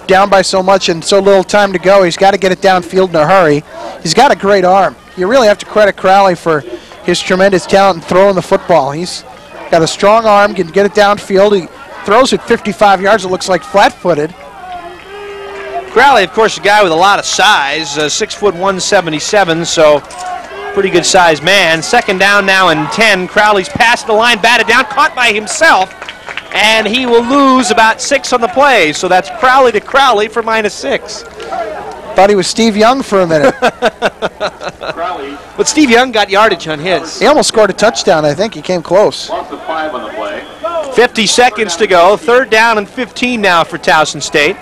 Down by so much and so little time to go, he's got to get it downfield in a hurry. He's got a great arm. You really have to credit Crowley for his tremendous talent in throwing the football. He's got a strong arm, can get it downfield. He throws it 55 yards, it looks like flat-footed. Crowley, of course, a guy with a lot of size, 6 foot 177, so pretty good sized man. Second down now and 10. Crowley's past the line, batted down, caught by himself, and he will lose about 6 on the play. So that's Crowley to Crowley for -6. Thought he was Steve Young for a minute. But Steve Young got yardage on his. He almost scored a touchdown, I think. He came close. 5 on the play. 50 seconds to go. Third down and 15 now for Towson State.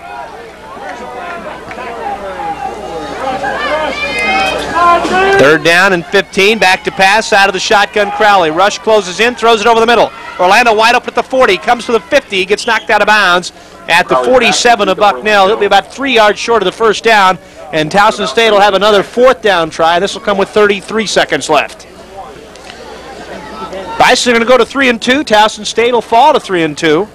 Third down and 15. Back to pass out of the shotgun. Crowley. Rush closes in, throws it over the middle. Orlando wide open at the 40. Comes to the 50. Gets knocked out of bounds at the 47 of Bucknell. He'll be about 3 yards short of the first down. And Towson State will have another fourth down try. This will come with 33 seconds left. Bison are going to go to 3-2. Towson State will fall to 3-2.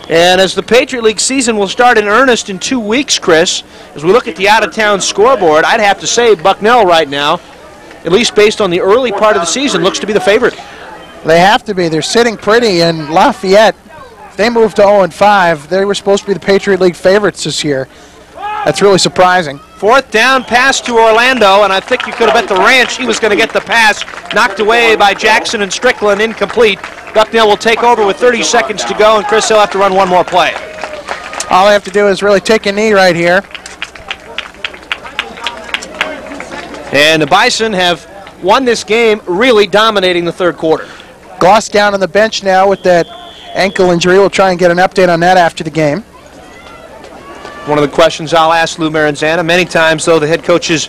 And as the Patriot League season will start in earnest in 2 weeks, Chris, as we look at the out-of-town scoreboard, I'd have to say Bucknell right now, at least based on the early part of the season, looks to be the favorite. They have to be. They're sitting pretty, and Lafayette, they moved to 0-5. They were supposed to be the Patriot League favorites this year. That's really surprising. Fourth down pass to Orlando, and I think you could have bet the ranch he was going to get the pass knocked away by Jackson and Strickland, incomplete. Bucknell will take over with 30 seconds to go, and Chris, he'll have to run one more play. All they have to do is really take a knee right here. And the Bison have won this game, really dominating the third quarter. Gloss down on the bench now with that ankle injury. We'll try and get an update on that after the game. One of the questions I'll ask Lou Maranzana. Many times, though, the head coaches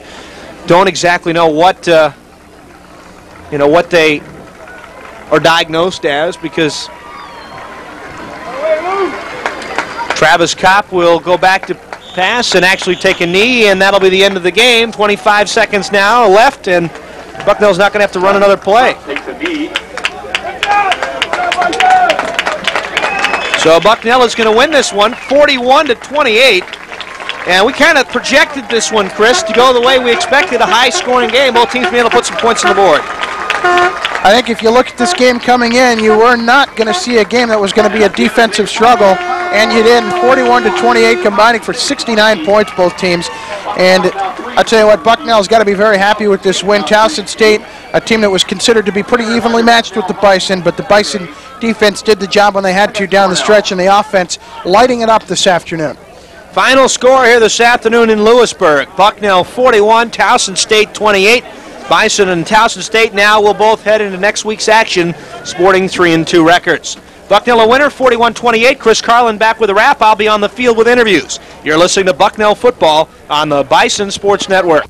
don't exactly know what what they are diagnosed as, because Travis Kopp will go back to pass and actually take a knee, and that'll be the end of the game. 25 seconds now left, and Bucknell's not going to have to run another play. So Bucknell is going to win this one, 41-28. And we kind of projected this one, Chris, to go the way we expected, a high-scoring game. Both teams being able to put some points on the board. I think if you look at this game coming in, you were not going to see a game that was going to be a defensive struggle, and you did. 41-28, combining for 69 points, both teams. And I'll tell you what, Bucknell's got to be very happy with this win. Towson State, a team that was considered to be pretty evenly matched with the Bison, but the Bison defense did the job when they had to down the stretch, and the offense lighting it up this afternoon. Final score here this afternoon in Lewisburg. Bucknell 41, Towson State 28. Bison and Towson State now will both head into next week's action, sporting 3-2 records. Bucknell a winner, 41-28. Chris Carlin back with a wrap. I'll be on the field with interviews. You're listening to Bucknell Football on the Bison Sports Network.